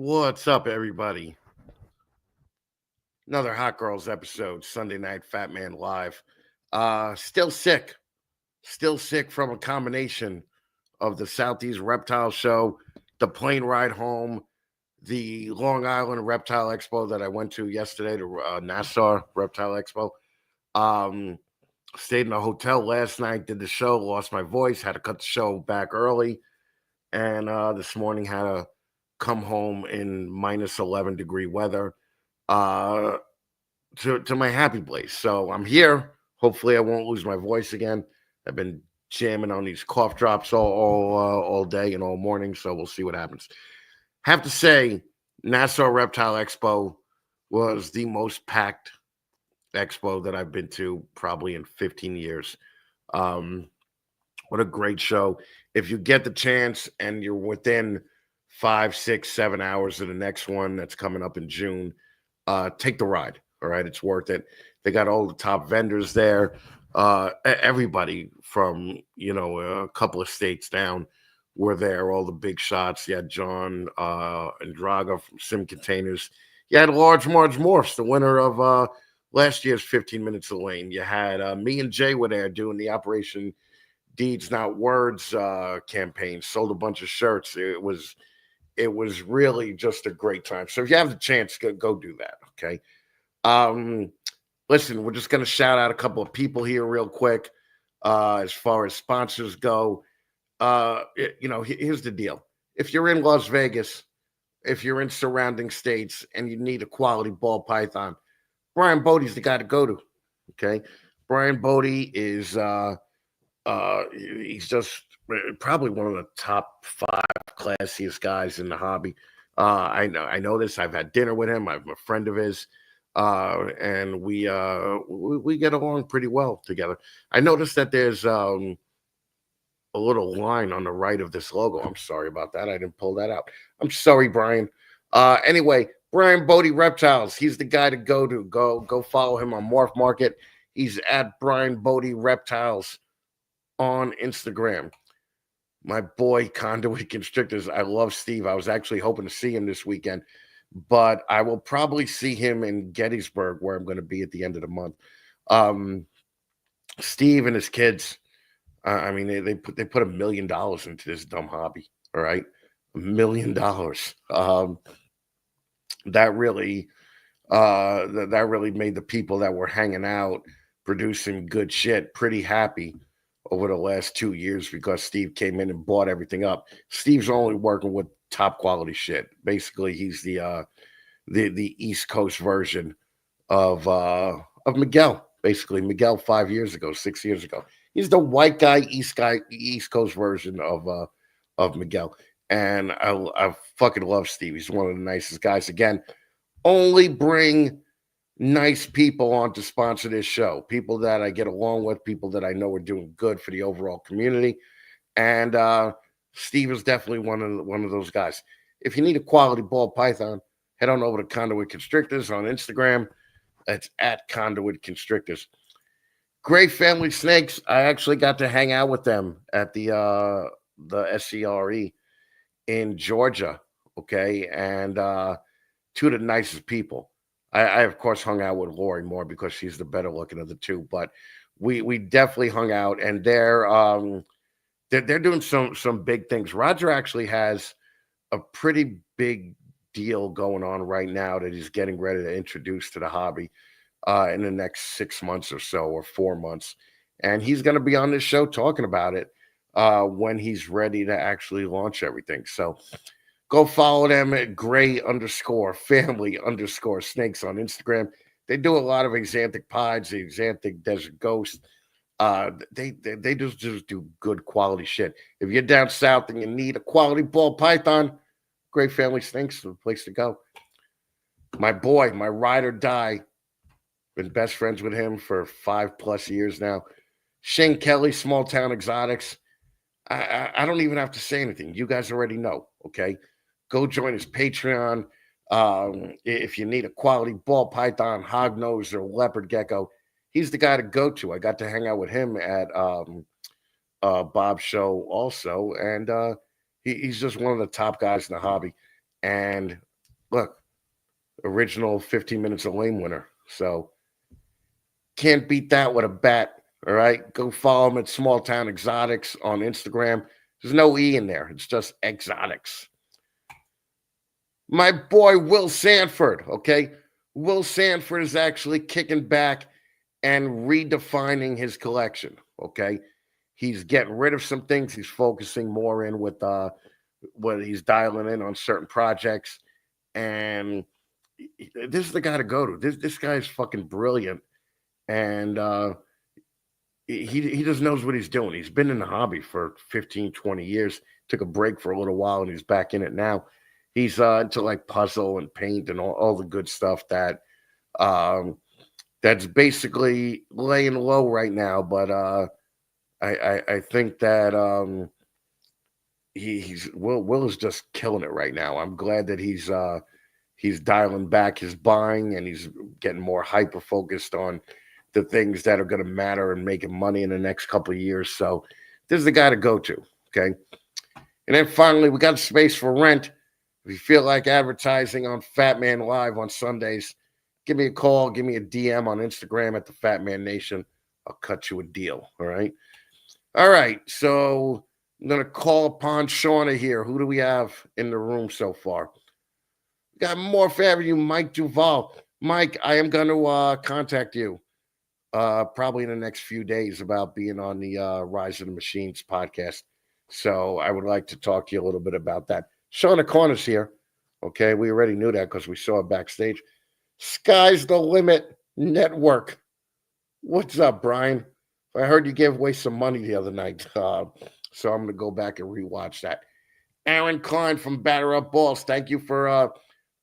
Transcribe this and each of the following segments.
What's up, everybody? Another Hot Girls episode, Sunday night Fatman Live. Still sick from a combination of the Southeast Reptile Show, the plane ride home, the Long Island Reptile Expo that I went to yesterday, to Nassau Reptile Expo. Um, Stayed in a hotel last night, did the show, lost my voice, had to cut the show back early, and this morning had to come home in minus 11-degree weather. Uh, to my happy place. So I'm here. Hopefully, I won't lose my voice again. I've been jamming on these cough drops all day and all morning. So we'll see what happens. Have to say, Nassau Reptile Expo was the most packed expo that I've been to probably in 15 years. What a great show! If you get the chance and you're within 5, 6, 7 hours of the next one that's coming up in June, take the ride. All right, it's worth it. They got all the top vendors there. Everybody from a couple of states down were there. All the big shots. You had John and Draga from Sim Containers. You had Large Marge Morphs, the winner of last year's 15 Minutes of Lane. You had me and Jay were there doing the Operation Deeds Not Words campaign. Sold a bunch of shirts. It was really just a great time. So if you have the chance, go do that. Okay. Listen, we're just going to shout out a couple of people here real quick. As far as sponsors go, here's the deal. If you're in Las Vegas, if you're in surrounding states and you need a quality ball python, Brian Bode's the guy to go to. Okay. Brian Bode is, he's just probably one of the top 5 classiest guys in the hobby. I know this. I've had dinner with him. I'm a friend of his. And we get along pretty well together. I noticed that there's a little line on the right of this logo. I'm sorry about that. I didn't pull that out. I'm sorry, Brian. Anyway, Brian Bode Reptiles. He's the guy to go to. Go follow him on Morph Market. He's at Brian Bode Reptiles on Instagram. My boy Conduit Constrictors. I love Steve. I was actually hoping to see him this weekend, but I will probably see him in Gettysburg, where I'm going to be at the end of the month. Steve and his kids, they put $1 million into this dumb hobby. All right, $1 million. That really made the people that were hanging out, producing good shit, pretty happy over the last 2 years, because Steve came in and bought everything up. Steve's only working with top quality shit. Basically, he's the East Coast version of Miguel. Basically, Miguel 5 years ago, 6 years ago. He's the white guy, East Coast version of Miguel. And I fucking love Steve. He's one of the nicest guys. Again, only bring nice people on to sponsor this show. People that I get along with, people that I know are doing good for the overall community. And Steve is definitely one of those guys. If you need a quality ball python, head on over to Conduit Constrictors on Instagram. That's at Conduit Constrictors. Great family snakes. I actually got to hang out with them at the SCRE in Georgia. Okay, and 2 of the nicest people. I of course hung out with Lori more because she's the better looking of the 2, but we definitely hung out, and they're doing some big things. Roger actually has a pretty big deal going on right now that he's getting ready to introduce to the hobby in the next 6 months or so, or 4 months, and he's going to be on this show talking about it when he's ready to actually launch everything. So go follow them at gray_family_snakes on Instagram. They do a lot of Exanthic Pieds, the Exanthic Desert Ghost. They just do good quality shit. If you're down south and you need a quality ball python, Great Family Snakes is the place to go. My boy, my ride or die, been best friends with him for 5+ years now. Shane Kelly, Small Town Exotics. I don't even have to say anything. You guys already know, okay? Go join his Patreon. If you need a quality ball python, hognose, or leopard gecko, he's the guy to go to. I got to hang out with him at Bob's show also, and he's just one of the top guys in the hobby. And look, original 15 minutes of lame winner. So can't beat that with a bat. All right. Go follow him at Small Town Exotics on Instagram. There's no E in there. It's just Exotics. My boy Will Sanford. Okay. Will Sanford is actually kicking back and redefining his collection. Okay. He's getting rid of some things. He's focusing more in with what he's dialing in on certain projects. And this is the guy to go to. This guy is fucking brilliant. And he just knows what he's doing. He's been in the hobby for 15, 20 years. Took a break for a little while and he's back in it now. He's into like puzzle and paint and all the good stuff that's basically laying low right now. But I think that he's Will is just killing it right now. I'm glad that he's dialing back his buying and he's getting more hyper focused on the things that are going to matter and making money in the next couple of years. So this is the guy to go to. Okay. And then finally, we got a space for rent. If you feel like advertising on Fatman Live on Sundays, give me a call, give me a DM on Instagram at the Fatman Nation. I'll cut you a deal. All right. All right. So I'm going to call upon Shauna here. Who do we have in the room so far? We got more favor you, Mike Duval. Mike, I am going to contact you probably in the next few days about being on the Rise of the Machines podcast. So I would like to talk to you a little bit about that. Shauna Corner's here. Okay, we already knew that because we saw it backstage. Sky's the Limit Network. What's up, Brian? I heard you gave away some money the other night, so I'm going to go back and rewatch that. Aaron Klein from Batter Up Balls, thank you for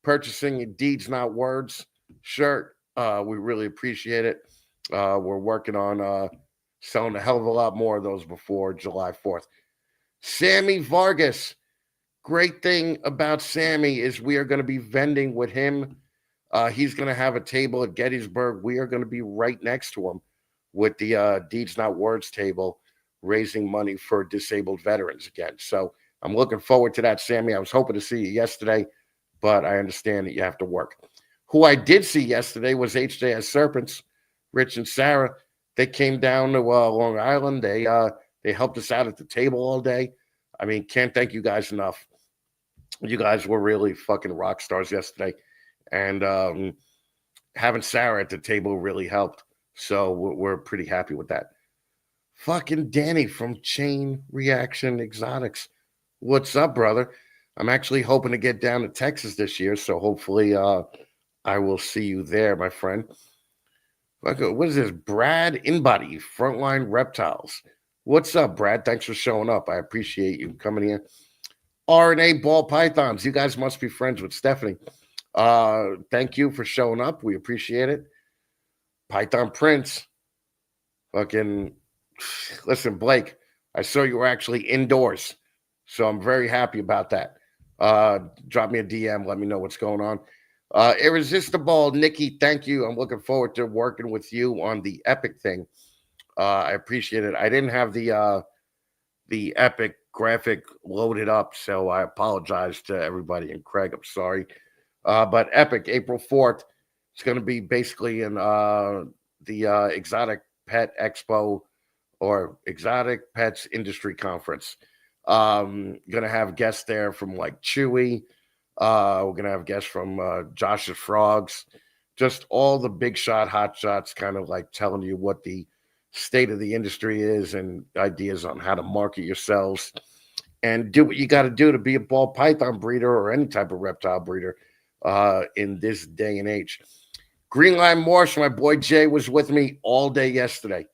purchasing a Deeds Not Words shirt. We really appreciate it. We're working on selling a hell of a lot more of those before July 4th. Sammy Vargas. Great thing about Sammy is we are going to be vending with him. He's going to have a table at Gettysburg. We are going to be right next to him with the Deeds Not Words table, raising money for disabled veterans again. So I'm looking forward to that, Sammy. I was hoping to see you yesterday, but I understand that you have to work. Who I did see yesterday was HJS Serpents, Rich and Sarah. They came down to Long Island. They helped us out at the table all day. I mean, can't thank you guys enough. You guys were really fucking rock stars yesterday. And having Sarah at the table really helped. So we're pretty happy with that. Fucking Danny from Chain Reaction Exotics. What's up, brother? I'm actually hoping to get down to Texas this year. So hopefully I will see you there, my friend. What is this? Brad Inbody, Frontline Reptiles. What's up, Brad? Thanks for showing up. I appreciate you coming here. RNA Ball Pythons. You guys must be friends with Stephanie. Thank you for showing up. We appreciate it. Python Prince. Fucking listen, Blake. I saw you were actually indoors. So I'm very happy about that. Drop me a DM. Let me know what's going on. Irresistible, Nikki, thank you. I'm looking forward to working with you on the Epic thing. I appreciate it. I didn't have the Epic graphic loaded up, so I apologize to everybody. And Craig, I'm sorry. But Epic, April 4th, it's going to be basically in the Exotic Pet Expo or Exotic Pets Industry Conference. Going to have guests there from like Chewy. We're going to have guests from Josh's Frogs. Just all the big shot, hot shots, kind of like telling you what the state of the industry is and ideas on how to market yourselves and do what you got to do to be a ball python breeder or any type of reptile breeder in this day and age. Green Line Morse, my boy Jay was with me all day yesterday.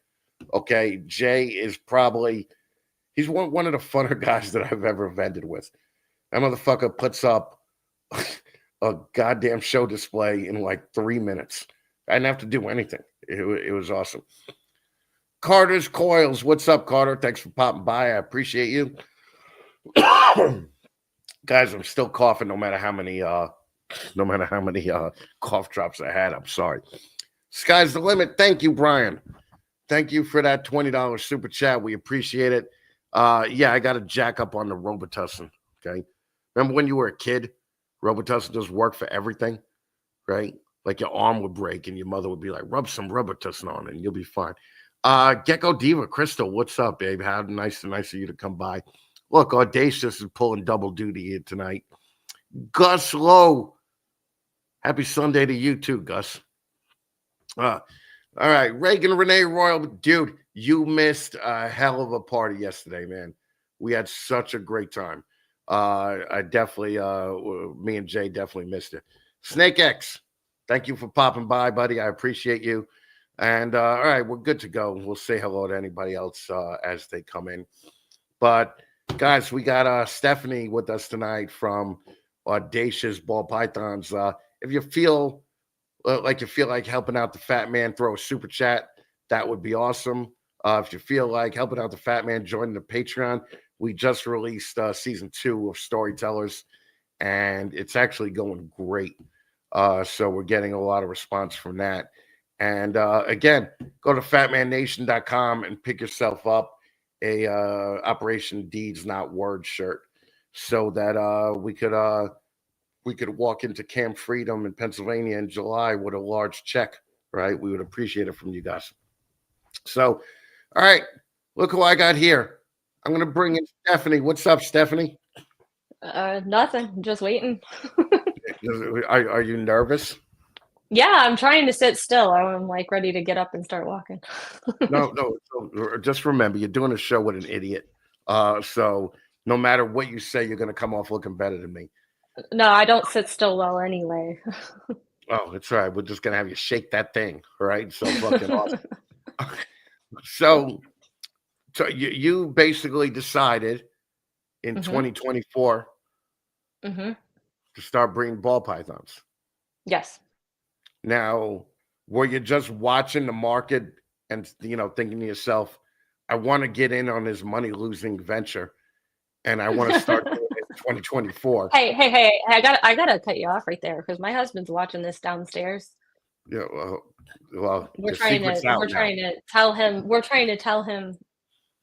Okay, Jay is probably, he's one of the funner guys that I've ever vended with. That motherfucker puts up a goddamn show display in like 3 minutes. I didn't have to do anything. It was awesome. Carter's Coils. What's up, Carter? Thanks for popping by. I appreciate you. Guys, I'm still coughing no matter how many cough drops I had. I'm sorry. Sky's the limit. Thank you, Brian. Thank you for that $20 super chat. We appreciate it. Yeah, I got to jack up on the Robitussin. Okay. Remember when you were a kid Robitussin does work for everything, right? Like your arm would break and your mother would be like, rub some Robitussin on it and you'll be fine. Gecko Diva, Crystal, what's up, babe? How nice of you to come by. Look, Audacious is pulling double duty here tonight. Gus Lowe, happy Sunday to you too, Gus. All right, Reagan Renee Royal, dude, you missed a hell of a party yesterday, man. We had such a great time. I definitely, me and Jay definitely missed it. Snake X, thank you for popping by, buddy. I appreciate you. And all right, we're good to go. We'll say hello to anybody else as they come in. But guys, we got Stephanie with us tonight from Audacious Ball Pythons. If you feel like helping out the Fat Man, throw a super chat. That would be awesome. If you feel like helping out the Fat Man, join the Patreon. We just released season 2 of Storytellers, and it's actually going great. So we're getting a lot of response from that. And again, go to fatmannation.com and pick yourself up a Operation Deeds Not Words shirt so that we could walk into Camp Freedom in Pennsylvania in July with a large check, right? We would appreciate it from you guys. So, all right, look who I got here. I'm going to bring in Stephanie. What's up, Stephanie? Nothing. Just waiting. Are you nervous? Yeah, I'm trying to sit still. I'm like ready to get up and start walking. No. Just remember, you're doing a show with an idiot. So no matter what you say, you're going to come off looking better than me. No, I don't sit still well anyway. Oh, it's all right. We're just going to have you shake that thing. All right. So fucking awesome. So you basically decided in 2024 to start breeding ball pythons. Yes. Now, were you just watching the market and thinking to yourself, I want to get in on this money losing venture and I want to start doing it in 2024? Hey, I gotta cut you off right there because my husband's watching this downstairs. Yeah, well, we're trying to tell him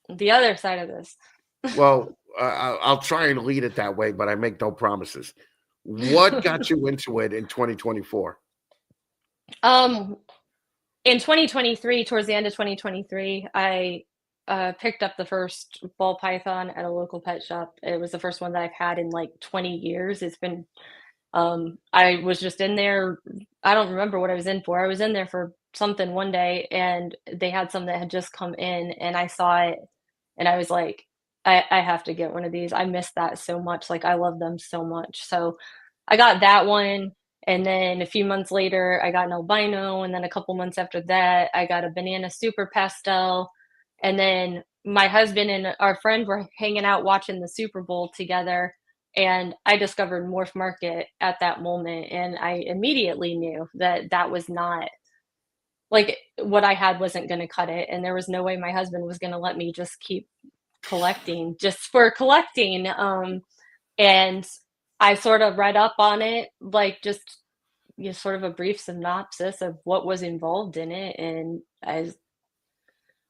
the other side of this. Well, I'll try and lead it that way, but I make no promises. What got you into it in 2024? In 2023, towards the end of 2023, I picked up the first ball python at a local pet shop. It was the first one that I've had in like 20 years. It's been, I was just in there. I don't remember what I was in for. I was in there for something one day and they had some that had just come in and I saw it and I was like, I have to get one of these. I miss that so much. Like I love them so much. So I got that one. And then a few months later, I got an albino. And then a couple months after that, I got a banana super pastel. And then my husband and our friend were hanging out watching the Super Bowl together. And I discovered Morph Market at that moment. And I immediately knew that that was not like what I had wasn't going to cut it. And there was no way my husband was going to let me just keep collecting just for collecting. And I sort of read up on it, like just sort of a brief synopsis of what was involved in it. And I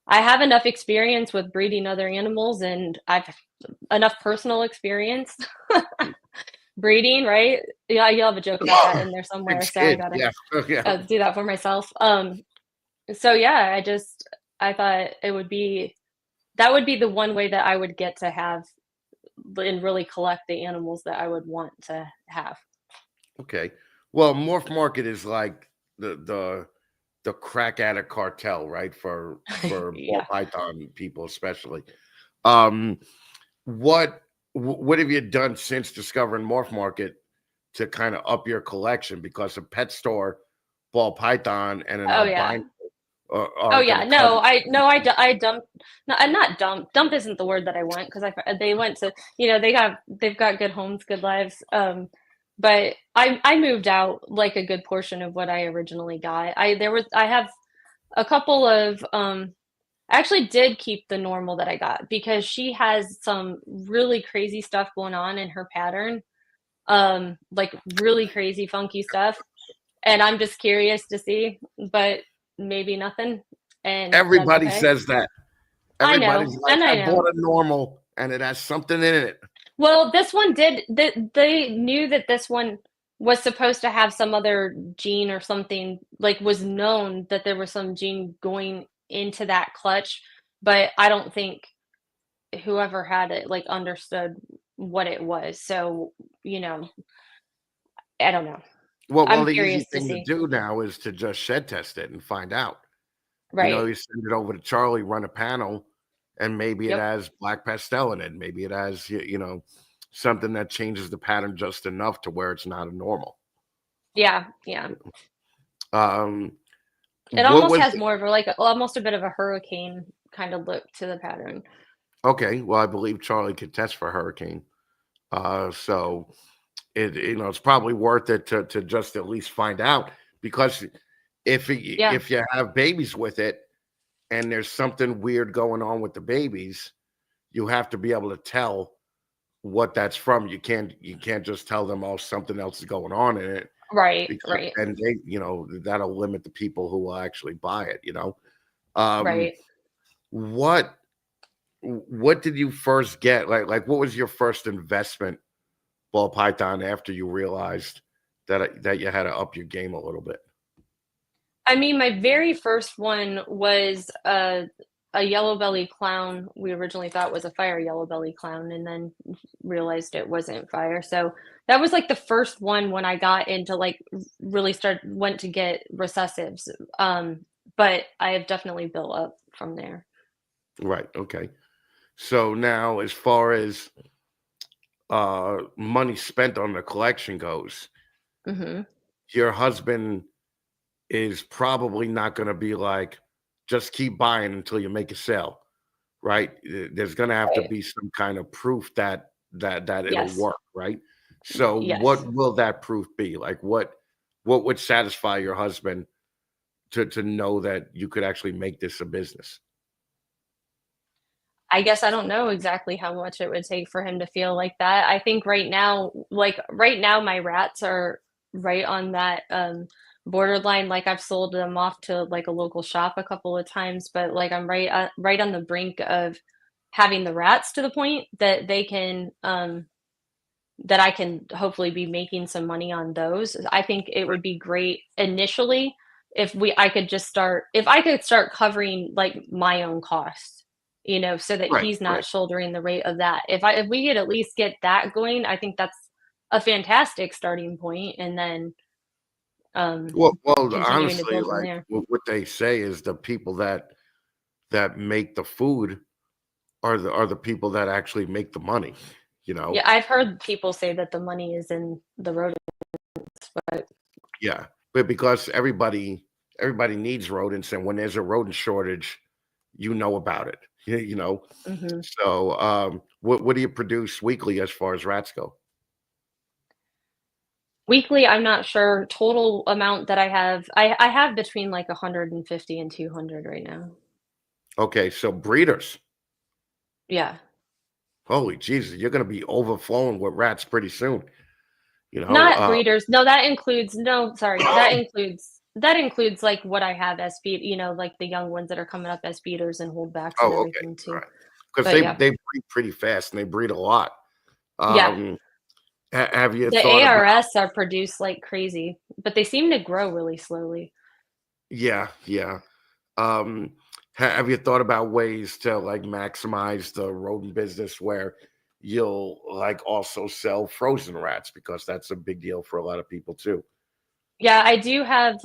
have enough experience with breeding other animals and I've enough personal experience breeding, right? Yeah, you'll have a joke about that in there somewhere. So I gotta do that for myself. So yeah, I thought that would be the one way that I would get to have and really collect the animals that I would want to have. Okay. Well, Morph Market is like the crack addict cartel, right? For Yeah. ball python people, especially. What have you done since discovering Morph Market to kind of up your collection? Because a pet store, ball python, and an albino. I dumped. No, I'm not dump. Dump isn't the word that I want because they went to they've got good homes, good lives. But I moved out like a good portion of what I originally got. I have a couple of I actually did keep the normal that I got because she has some really crazy stuff going on in her pattern, like really crazy funky stuff, and I'm just curious to see, but maybe nothing. And everybody says that. Everybody's I know. like, I bought a normal and it has something in it. Well, this one did. They knew that this one was supposed to have some other gene or something. Like, was known that there was some gene going into that clutch, but I don't think whoever had it like understood what it was. So, you know, I don't know. Well, I'm the easy curious to thing to see. do now is to just shed test it and find out. Right. You send it over to Charlie, run a panel, and maybe it Yep. has black pastel in it. Maybe it has, something that changes the pattern just enough to where it's not a normal. Yeah. Yeah. Um, It what almost was has more of a like almost a bit of a hurricane kind of look to the pattern. okay? Well, I believe Charlie could test for hurricane. So it's probably worth it to just at least find out because Yeah. if you have babies with it and there's something weird going on with the babies, you have to be able to tell what that's from. You can't just tell them, oh, something else is going on in it, Right. because Right. then that'll limit the people who will actually buy it. Um, Right. what what did you first get? Like what was your first investment ball python after you realized that you had to up your game a little bit? I mean, my very first one was a yellow belly clown. We originally thought was a fire yellow belly clown, and then realized it wasn't fire. So that was like the first one when I got into like really went to get recessives. But I have definitely built up from there. Right. Okay. So now as far as money spent on the collection goes, Hmm. your husband is probably not going to be like, just keep buying until you make a sale, right? There's going to have to Right. be some kind of proof that it'll Yes. work, right? So what Yes. will that proof be? Like what would satisfy your husband to know that you could actually make this a business? I guess I don't know exactly how much it would take for him to feel like that. I think right now, my rats are right on that borderline. Like I've sold them off to like a local shop a couple of times, but like I'm right on the brink of having the rats to the point that they can that I can hopefully be making some money on those. I think it would be great initially if I could start covering like my own costs, so that Right, he's right. not shouldering the rate of that. If we could at least get that going, I think that's a fantastic starting point, and then um Well, continuing to honestly, build from like there. what they say is the people that make the food are the people that actually make the money, you Yeah, know? I've heard people say that the money is in the rodents, but Yeah, but because everybody needs rodents, and when there's a rodent shortage, you know about it. mhm. So, what do you produce weekly as far as rats go? Weekly, I'm not sure total amount that I have. I have between like 150 and 200 right now. Okay, so breeders. Yeah. Holy Jesus, you're gonna be overflowing with rats pretty soon. You know, Not uh, breeders. No, that includes no, sorry. That includes like what I have as feed, like the young ones that are coming up as feeders and holdbacks and oh, okay, everything all too. right, because But they yeah. they breed pretty fast and they breed a lot. Yeah. Um, have you The thought about? ARS are produced like crazy, but they seem to grow really slowly. Yeah, yeah. Um, have you thought about ways to like maximize the rodent business where you'll like also sell frozen rats because that's a big deal for a lot of people too. Yeah, I do have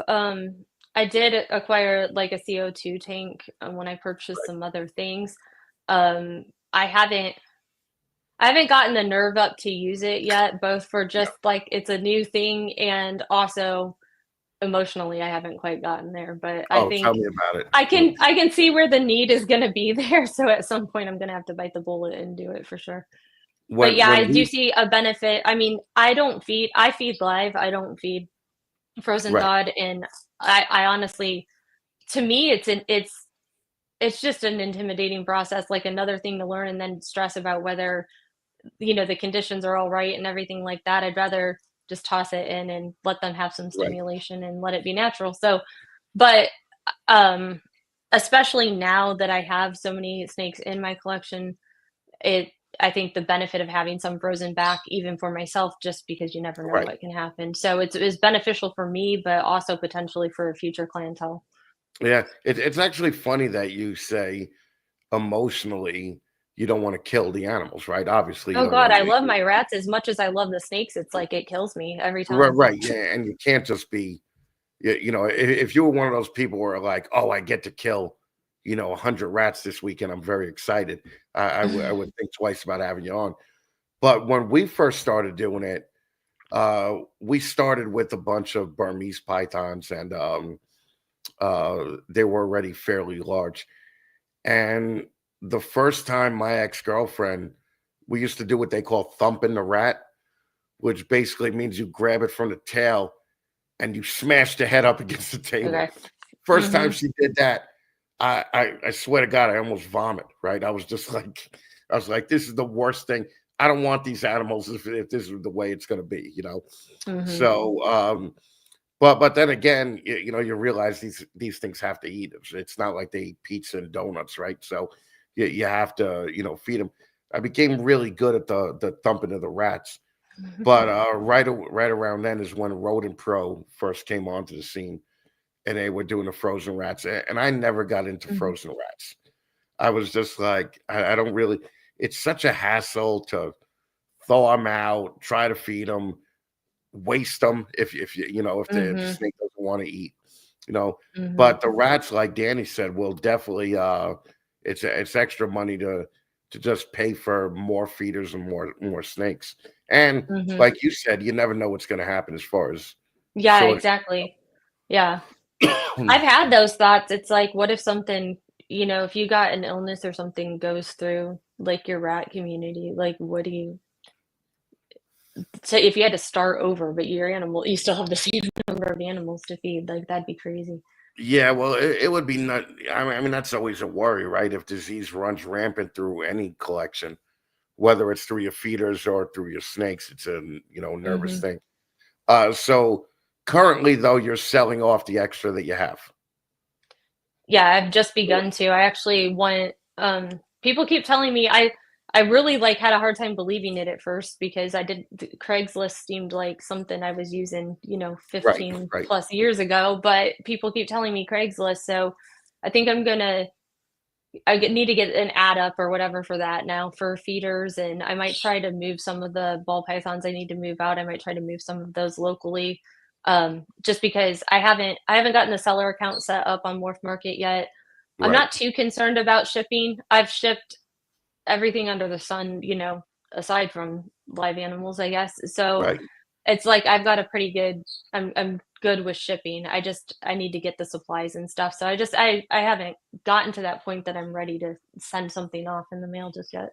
I did acquire like a CO2 tank when I purchased some other things. Um I haven't gotten the nerve up to use it yet, both for Yeah. just like it's a new thing and also emotionally I haven't quite gotten there, but I Oh, tell think me about it. I can see where the need is gonna be there, so at some point I'm gonna have to bite the bullet and do it for sure. But When yeah, I when do we see a benefit. I mean, I feed live, I don't feed frozen right, thawed, and I honestly to me it's just an intimidating process, like another thing to learn and then stress about whether the conditions are all right and everything like that. I'd rather just toss it in and let them have some right. stimulation and let it be natural. So, but um, especially now that I have so many snakes in my collection, it I think the benefit of having some frozen back, even for myself, just because you never know Right. what can happen. So it's beneficial for me, but also potentially for a future clientele. Yeah. It's actually funny that you say emotionally you don't want to kill the animals, right? Obviously, you Oh don't god, want I to. love my rats as much as I love the snakes. It's like it kills me every Right, time. right. Yeah. And you can't just be, if you were one of those people who are like, oh, I get to kill, 100 rats this weekend, I'm very excited. I would think twice about having you on. But when we first started doing it, we started with a bunch of Burmese pythons, and they were already fairly large. And the first time my ex-girlfriend, we used to do what they call thumping the rat, which basically means you grab it from the tail and you smash the head up against the table. Okay. First time Mhm. she did that, I swear to God, I almost vomit, right? I was like, this is the worst thing. I don't want these animals if this is the way it's gonna be. Mhm. So but then again, you realize these things have to eat. It's not like they eat pizza and donuts, right? So you have to, feed them. I became really good at the thumping of the rats. But right around then is when Rodent Pro first came onto the scene, and they were doing the frozen rats, and I never got into Mhm. frozen rats. I was just like, I don't really. It's such a hassle to thaw them out, try to feed them, waste them if if the Mhm. snake doesn't want to eat, you know. Mhm. But the rats, like Danny said, will definitely. It's extra money to just pay for more feeders and more snakes. And Mhm. like you said, you never know what's going to happen as far as Yeah, short. exactly. Yeah. I've had those thoughts. It's like, what if something, if you got an illness or something goes through like your rat community, like what do you so if you had to start over, but your animal you still have the same number of animals to feed, like that'd be crazy. Yeah, well, it would be not. I mean, that's always a worry, right? If disease runs rampant through any collection, whether it's through your feeders or through your snakes, it's a nervous Mhm. thing. So currently, though, you're selling off the extra that you have. Yeah, I've just begun to. I actually want people keep telling me I really like had a hard time believing it at first because Craigslist seemed like something I was using, Right, 15 right, plus years ago, but people keep telling me Craigslist, so I think need to get an ad up or whatever for that now for feeders, and I might try to move some of the ball pythons I need to move out. I might try to move some of those locally, just because I haven't gotten the seller account set up on Morph Market yet. I'm right, not too concerned about shipping. I've shipped everything under the sun, aside from live animals, I guess. So right. it's like I've got a pretty good I'm good with shipping. I need to get the supplies and stuff. So I haven't gotten to that point that I'm ready to send something off in the mail just yet.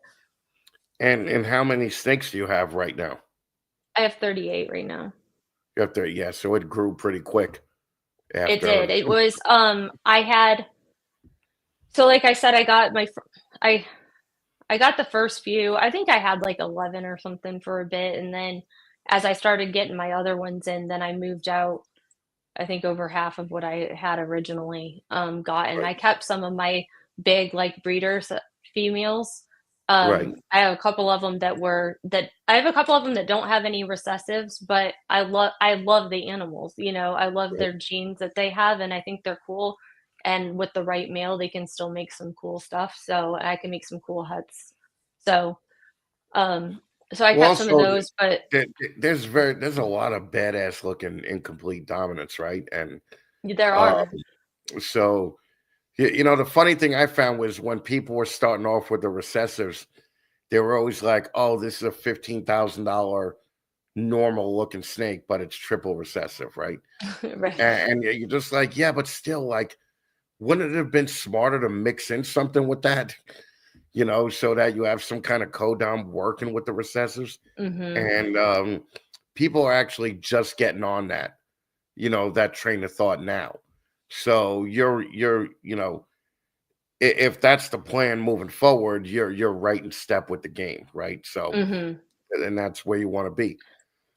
And how many snakes do you have right now? I have 38 right now. You have to, yeah. So it grew pretty quick It after. did. It was I had so like I said I I got the first few. I think I had like 11 or something for a bit, and then as I started getting my other ones in, then I moved out I think over half of what I had originally, gotten. Right, I kept some of my big, like, breeders, females. right, I have a couple of them that I have a couple of them that don't have any recessives, but I love the animals, I love right. their genes that they have, and I think they're cool, and with the right male, they can still make some cool stuff, so I can make some cool huts. So, um, so I Well, kept some of also, those, but there's a lot of badass looking incomplete dominants, right? And there uh, are. so the funny thing I found was when people were starting off with the recessives, they were always like, "Oh, this is a $15,000 normal looking snake, but it's triple recessive, right?" Right. And you're just like, "Yeah, but still, like, wouldn't it have been smarter to mix in something with that, so that you have some kind of codom working with the recessives?" Mhm. And people are actually just getting on that train of thought now. So if that's the plan moving forward, you're right in step with the game, right? So, Mhm. and that's where you want to be.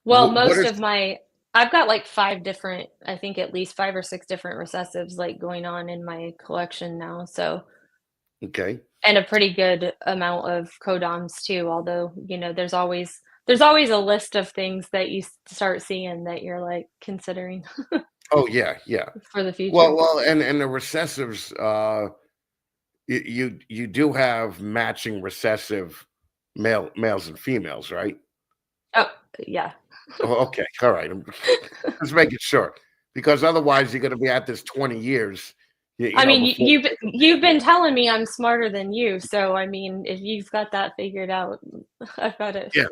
Well, What most is of my I've got like 5 different I think at least 5 or 6 different recessives, like, going on in my collection now, so okay? and a pretty good amount of codoms too, although, there's always a list of things that you start seeing that you're, like, considering Oh yeah, yeah. for the Well, future. and the recessives, you do have matching recessive males and females, right? Oh, yeah. Oh, okay, all right. I'm just making sure because otherwise you're going to be at this 20 years, I mean, before. you've been telling me I'm smarter than you, so, I mean, if you've got that figured out, I've got it. Yeah,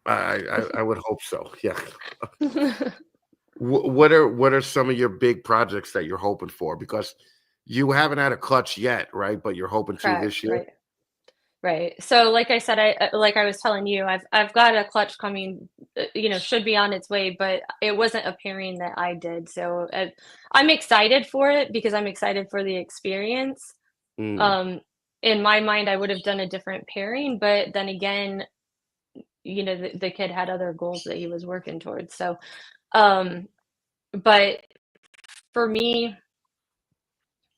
I would hope so. Yeah. What are some of your big projects that you're hoping for? Because you haven't had a clutch yet, right? But you're hoping to Correct, this year. right. Right. So, like I said, like I was telling you, I've got a clutch coming. Should be on its way, but it wasn't a pairing that I did. So I'm excited for it because I'm excited for the experience. Mm, Um, in my mind, I would have done a different pairing, but then again, the kid had other goals that he was working towards. So, um, but for me,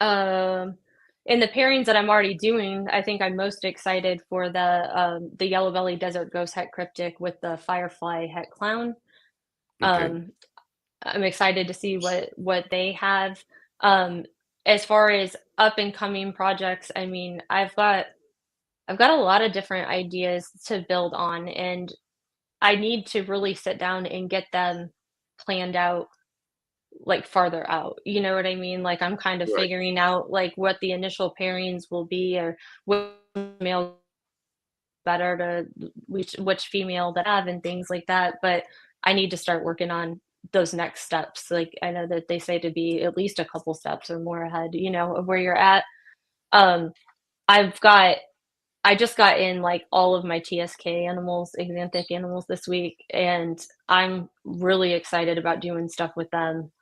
Um, in the pairings that I'm already doing, I think I'm most excited for the yellow belly desert ghost het cryptic with the firefly het clown. okay. Um, I'm excited to see what they have. Um, as far as up and coming projects, I mean, I've got a lot of different ideas to build on, and I need to really sit down and get them planned out like farther out, you know what I mean? Like I'm kind of Right. figuring out like what the initial pairings will be or which male better to which female to have and things like that. But I need to start working on those next steps. Like I know that they say to be at least a couple steps or more ahead, of where you're at. Um, I've got I just got in like all of my TSK animals, exanthic animals this week, and I'm really excited about doing stuff with them.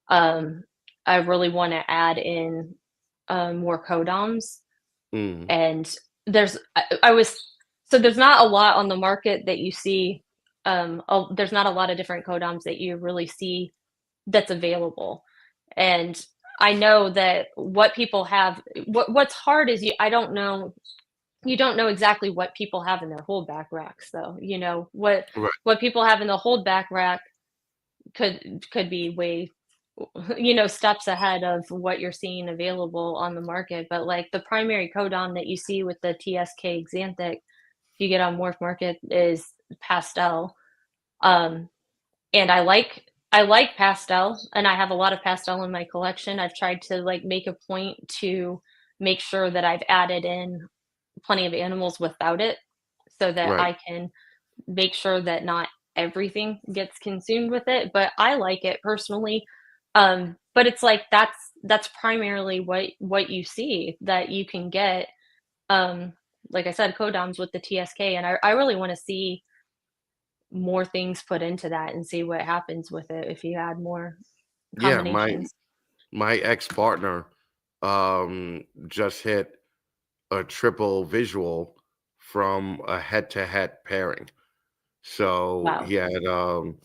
um, I really wanna add in, more codoms, Mm, and I was so there's not a lot on the market that you see, there's not a lot of different codoms that you really see that's available, and I know that what people have what's hard is you don't know exactly what people have in their holdback racks, though, right. what people have in the holdback rack could be way steps ahead of what you're seeing available on the market. But like the primary codon that you see with the TSK Xanthic, if you get on Morph Market, is pastel. Um, and I like pastel, and I have a lot of pastel in my collection. I've tried to like make a point to make sure that I've added in plenty of animals without it, so that Right. I can make sure that not everything gets consumed with it, but I like it personally. But it's like that's primarily what you see that you can get. Um, like I said, codoms with the TSK, and I really want to see more things put into that and see what happens with it if you add more Yeah, combinations. my ex-partner just hit a triple visual from a head-to-head pairing. So Wow, he had it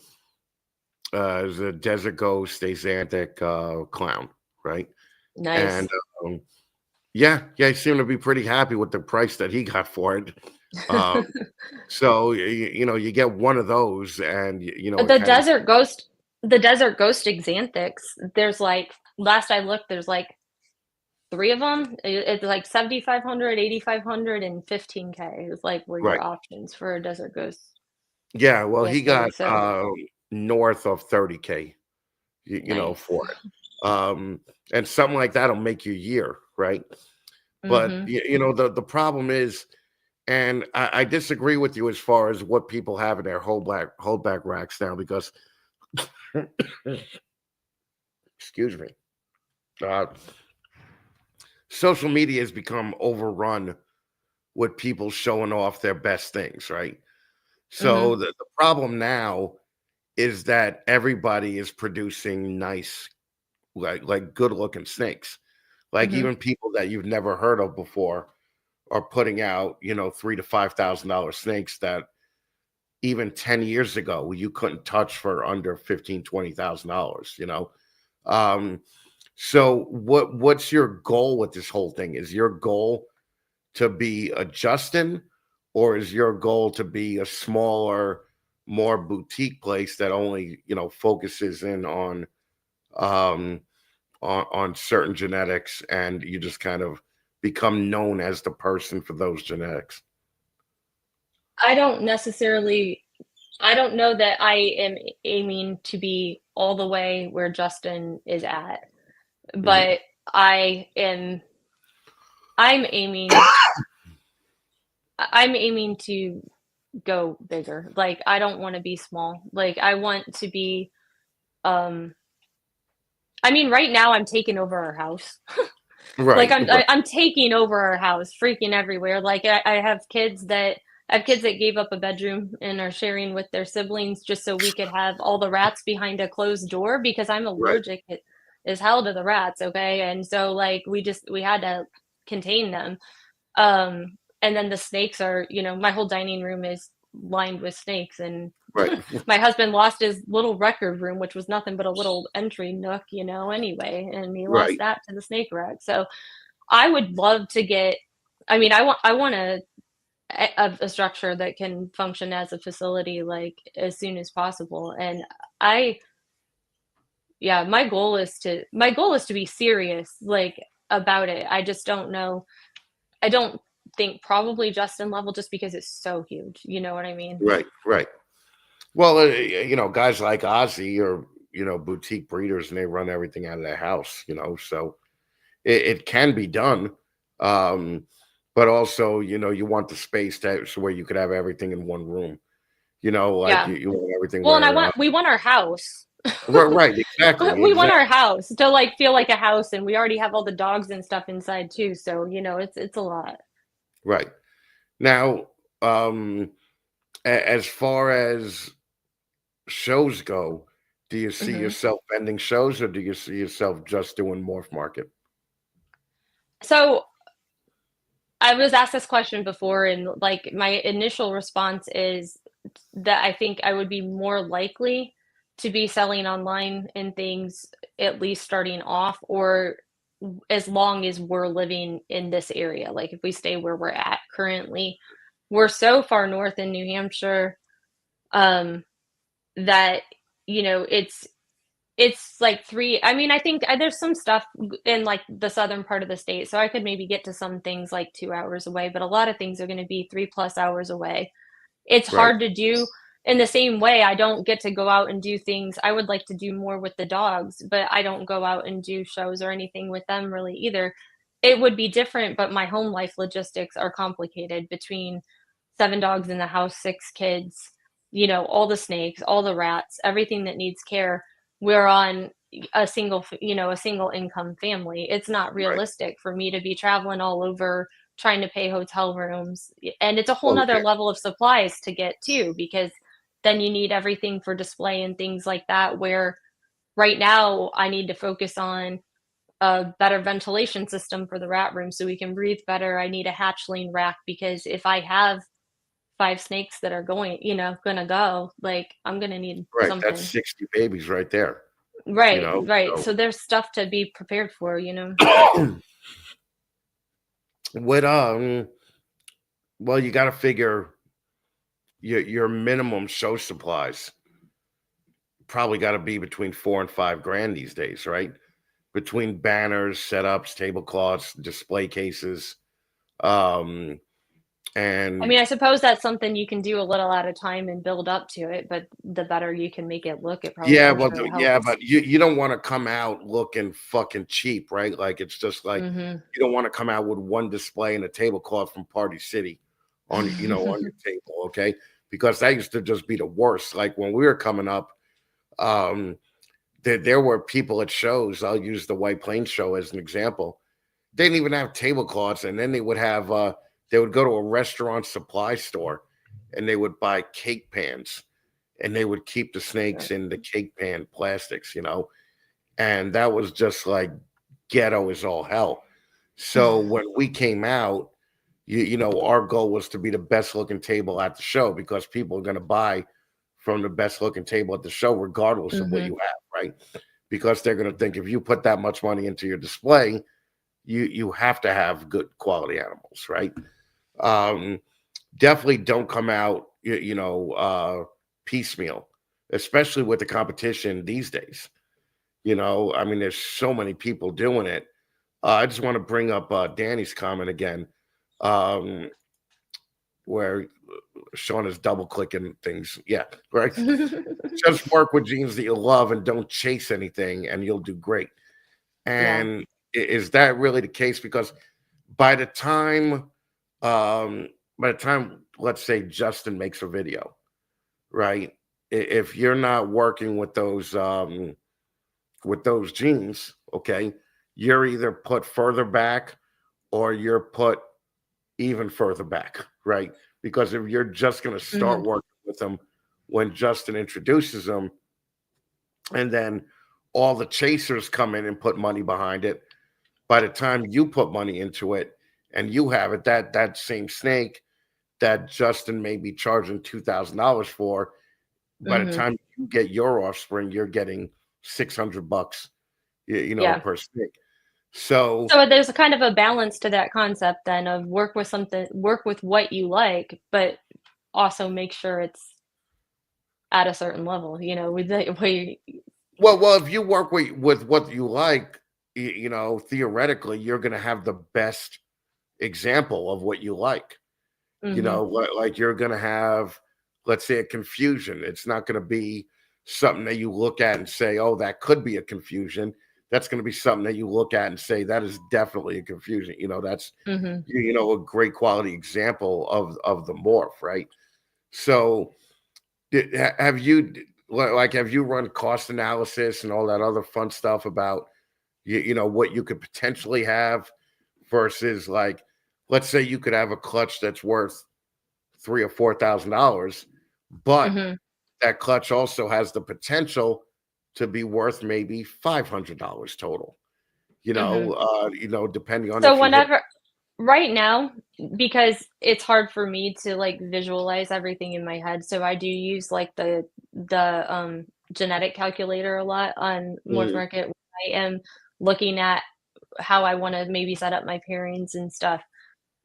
was a desert ghost, Xanthic clown, right? And nice. yeah, yeah, he seemed to be pretty happy with the price that he got for it. Um, so you get one of those, and it The kind of desert ghost, the desert ghost Xanthics, there's like last I looked, there's like 3 of 'em. It's like 7,500, 8,500, and 15K is like were right. your options for a desert ghost Yeah, well, he TSK, got so north of 30K, nice. for it. And something like that'll make your year, right? But Mhm. the problem is, and I disagree with you as far as what people have in their holdback racks now, because excuse me, uh, social media has become overrun with people showing off their best things, right? So Mhm. the problem now is that everybody is producing nice, like good looking snakes. Like Mhm. even people that you've never heard of before are putting out, $3,000 to $5,000 snakes that even 10 years ago you couldn't touch for under 15, $20,000. Um, so what's your goal with this whole thing? Is your goal to be a Justin, or is your goal to be a smaller, more boutique place that only, focuses in um on certain genetics, and you just kind of become known as the person for those genetics? I don't necessarily I don't know that I am aiming to be all the way where Justin is at, Mhm. but I am I'm aiming I'm aiming to go bigger. Like, I don't wanna be small. Like, I want to be, um I mean, right now, I'm taking over our house. Like, Right, right, I'm taking over our house, freaking everywhere. Like, I have kids that gave up a bedroom and are sharing with their siblings just so we could have all the rats behind a closed door because I'm right, allergic as hell to the rats, okay? And so, like, we had to contain them. And then the snakes are, my whole dining room is lined with snakes, and right, my husband lost his little record room, which was nothing but a little entry nook, anyway, and he lost right. that to the snake rack. So I would love to get. I mean, I want a structure that can function as a facility like as soon as possible, and I yeah, my goal is to be serious like about it. I just don't know. I don't think probably Justin level just because it's so huge. You know what I mean? Right, right. Well, guys like Ozzy are, boutique breeders, and they run everything out of their house, so it can be done. Um, but also, you want the space so where you could have everything in one room, like Yeah. you want everything Well, and where, we want our house. right, exactly, We want exactly, our house to, like, feel like a house, and we already have all the dogs and stuff inside too, so, it's a lot. right. Now, um, as far as shows go, do you see Mhm. yourself ending shows, or do you see yourself just doing Morph Market? So, I was asked this question before, and, like, my initial response is that I think I would be more likely to be selling online and things, at least starting off, or as long as we're living in this area. Like, if we stay where we're at currently, we're so far north in New Hampshire, um, that, it's like 3 I mean, I think, there's some stuff in, like, the southern part of the state, so I could maybe get to some things, like, 2 hours away, but a lot of things are gonna be 3 plus hours away. It's Right. hard to do in the same way. I don't get to go out and do things. I would like to do more with the dogs, but I don't go out and do shows or anything with them really either. It would be different, but my home life logistics are complicated between 7 dogs in the house, 6 kids, all the snakes, all the rats, everything that needs care. We're on a single income family. It's not Right. realistic for me to be traveling all over trying to pay hotel rooms. And it's a whole Oh, nother yeah. level of supplies to get too, because then you need everything for display and things like that. Where right now I need to focus on a better ventilation system for the rat room so we can breathe better. I need a hatchling rack because if I have 5 snakes that are gonna go, like, I'm gonna need Right. That's something. 60 babies right there, Right, right. so So there's stuff to be prepared for. what, well, you gotta figure your minimum show supplies probably gotta be between 4 and 5 grand these days, right? Between banners, setups, tablecloths, display cases, um, I and mean, I suppose that's something you can do a little at a time and build up to it, but the better you can make it look, yeah, I'm well, sure it yeah, helps. but you don't wanna come out looking fucking cheap, right? Like, it's just like Mhm. you don't wanna come out with one display and a tablecloth from Party City on your table, okay? Because that used to just be the worst. Like, when we were coming up, um, there were people at shows. I'll use the White Plains show as an example. They didn't even have tablecloths, and then they would go to a restaurant supply store, and they would buy cake pans, and they would keep the snakes in the cake pan plastics, and that was just like ghetto as all hell. So when we came out, our goal was to be the best looking table at the show, because people are going to buy from the best looking table at the show, regardless of what Mhm. you have, right? Because they're going to think, if you put that much money into your display, you have to have good quality animals, right? Um, Definitely don't come out, piecemeal, especially with the competition these days. I mean, there's so many people doing it. I just want to bring up Danny's comment again, um, where Sean is double clicking things. Yeah, right. Just work with genes that you love and don't chase anything, and you'll do great. Yeah. And is that really the case? Because by the time, um, let's say Justin makes a video, right? If you're not working with those genes, okay, you're either put further back or you're put even further back, right? Because if you're just going to start Mhm. working with them when Justin introduces them, and then all the chasers come in and put money behind it, by the time you put money into it and you have it, that same snake that Justin may be charging $2,000 for, by the Mhm. time you get your offspring, you're getting $600, Yeah. per snake. So, So there's a kind of a balance to that concept then of work with what you like, but also make sure it's at a certain level, with the way. well, if you work with what you like, theoretically, you're going to have the best example of what you like. Mhm. Like you're going to have, let's say, a confusion. It's not going to be something that you look at and say, oh, that could be a confusion. That's going to be something that you look at and say, that is definitely a confusion. That's, Mhm. a great quality example of the morph, right? So, have you, like, have you run cost analysis and all that other fun stuff about, what you could potentially have versus, like, let's say you could have a clutch that's worth $3,000 or $4,000, but Mhm. that clutch also has the potential to be worth maybe $500 total. Mhm. Depending on So if you hit. whenever right now, because it's hard for me to, like, visualize everything in my head, so I do use, like, the genetic calculator a lot on Morph Mm, Market when I am looking at how I wanna maybe set up my pairings and stuff,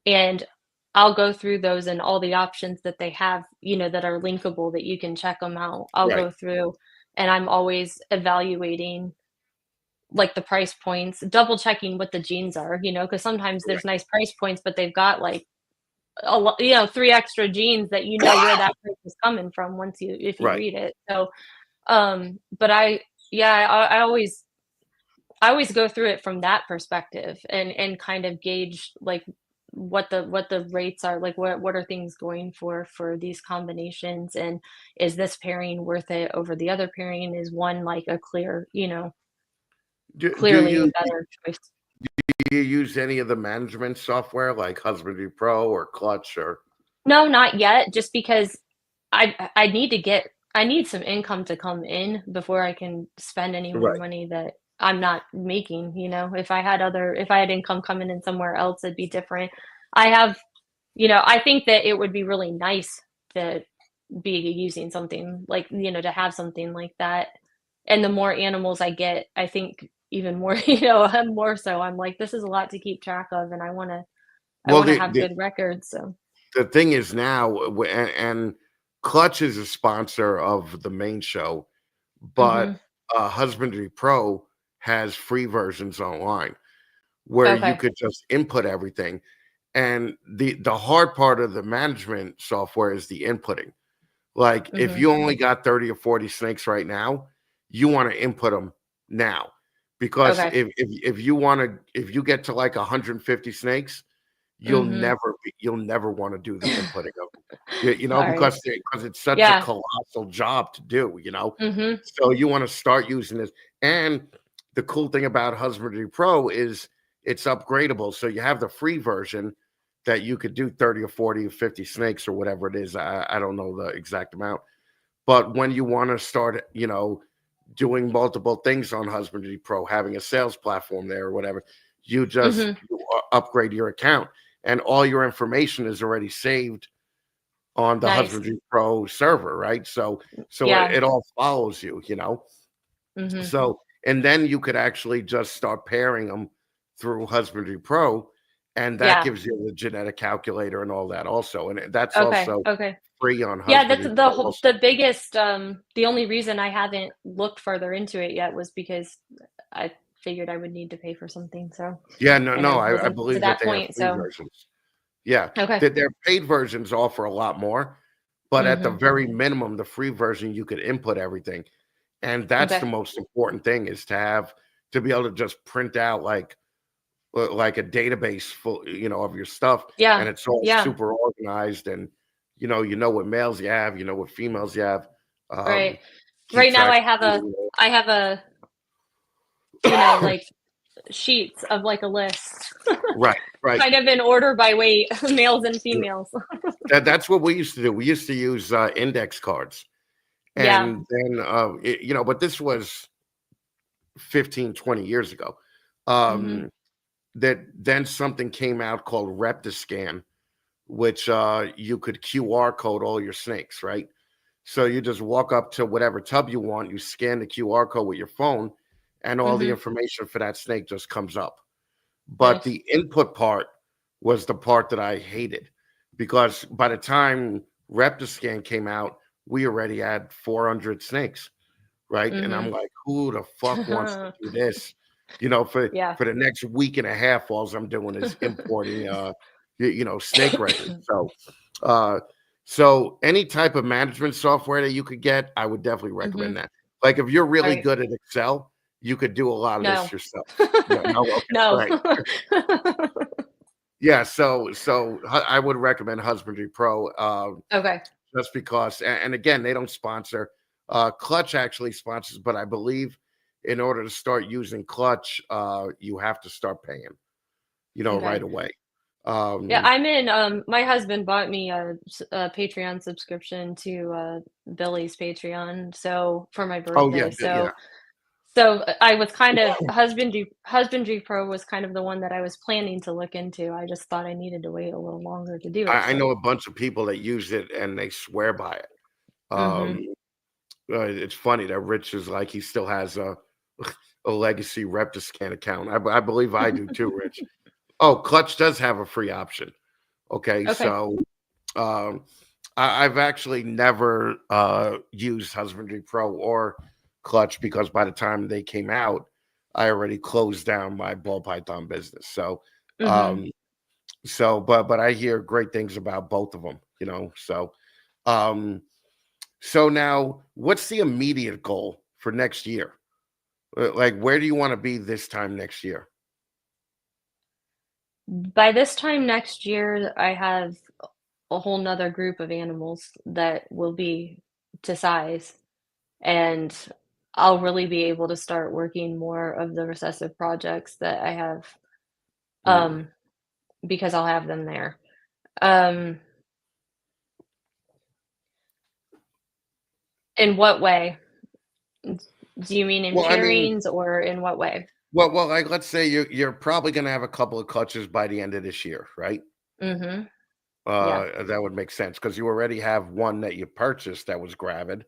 and I'll go through those and all the options that they have, that are linkable that you can check them out. I'll right, go through, and I'm always evaluating, like, the price points, double checking what the genes are, because sometimes there's right. nice price points, but they've got, like, 3 extra genes that where that price is coming from once you if you Right. read it. So, but I always go through it from that perspective and kind of gauge, like, what the rates are, like, what are things going for these combinations, and is this pairing worth it over the other pairing? Is one, like, a Do clearly a you better choice? use any of the management software like Husbandry Pro or Clutch or? No, not yet, just because I need some income to come in before I can spend any more Right. money that I'm not making, if I had income coming in somewhere else, it'd be different. I have I think that it would be really nice to be using something like, to have something like that, and the more animals I get, I think even more, more so I'm like, "This is a lot to keep track of, and I Well, wanna the have the good records," so. the thing is now, and Clutch is a sponsor of the main show, but Mhm. Husbandry Pro has free versions online where you Okay. could just input everything. And the hard part of the management software is the inputting. Like, if Mhm. you only got 30 or 40 snakes right now, you want to input them now. Because Okay. if you get to like 150 snakes, Mhm. you'll never want to do the inputting of them. Alright. Because it's such a Yeah. colossal job to do. Mhm. So you want to start using this. And the cool thing about Husbandry Pro is it's upgradable. So you have the free version that you could do 30 or 40 or 50 snakes or whatever it is. I don't know the exact amount. But when you want to start, doing multiple things on Husbandry Pro, having a sales platform there or whatever, Mhm. you upgrade your account and all your information is already saved on the Nice. Husbandry Pro server, right? So Yeah. it all follows you. Mhm. So, and then you could actually just start pairing them through Husbandry Pro, and that Yeah. gives you the genetic calculator and all that also, and that's Okay. also Okay. free on Yeah, that's Husbandry Pro also. the biggest, the only reason I haven't looked further into it yet was because I figured I would need to pay for something, so, Yeah, no, and I no, I wasn't to believe that that they have point, free so versions. Yeah, okay. their paid versions offer a lot more, but at the Mhm. very minimum, the free version, you could input everything, and that's the Okay. most important thing is to be able to just print out like a database full, of your stuff, Yeah. and it's all Yeah. super organized, and you know what males you have, you know what females you have, Right. um, keep Right now track of breeding. I have a, like, sheets of, like, a list, Right, right. kind of in order by weight, males and Yeah. females. That's what we used to do. We used to use index cards, Yeah. and then but this was 15, 20 years ago. Mhm. Um, that then something came out called Reptiscan, which you could QR code all your snakes, right? So you just walk up to whatever tub you want, you scan the QR code with your phone, and all the Mhm. information for that snake just comes up. But Nice. the input part was the part that I hated because by the time Reptiscan came out, we already had 400 snakes, right? And I'm Mhm. like, who the fuck wants to do this? For Yeah. for the next week and a half, all I'm doing is importing snake records. Uh so any type of management software that you could get, I would definitely recommend Mhm. that. Like if you're really Right. good at Excel, you could do a lot of this No. yourself. No, no, okay, No. right. Yeah, so I would recommend Husbandry Pro, Okay. just because, and again, they don't sponsor. Clutch actually sponsors, but I believe in order to start using Clutch, you have to start paying, right Okay. away. Yeah, Um, I'm in, my husband bought me a Patreon subscription to, Billy's Patreon, so for my oh yeah, birthday, yeah. so I was kind of Husbandry Pro was kind of the one that I was planning to look into. I just thought I needed to wait a little longer to do it, I know so a bunch of people that use it and they swear by it. Um, mhm. it's funny that Rich is like he still has a legacy Reptiscan account. I believe I do too, Rich. Oh, Clutch does have a free option. Okay, Okay. so um, I've actually never used Husbandry Pro or Clutch because by the time they came out, I already closed down my ball python business. Mhm. Um, but I hear great things about both of them. Um, so now, what's the immediate goal for next year? Like, where do you want to be this time next year? By this time next year, I have a whole 'nother group of animals that will be to size, and I'll really be able to start working more of the recessive projects that I have, Mm. um, because I'll have them there. Um, in what way? Do you mean in Well, I mean, pairings or in what way? like let's say you're probably going to have a couple of clutches by the end of this year, right? Mhm. Yeah. That would make sense because you already have one that you purchased that was gravid,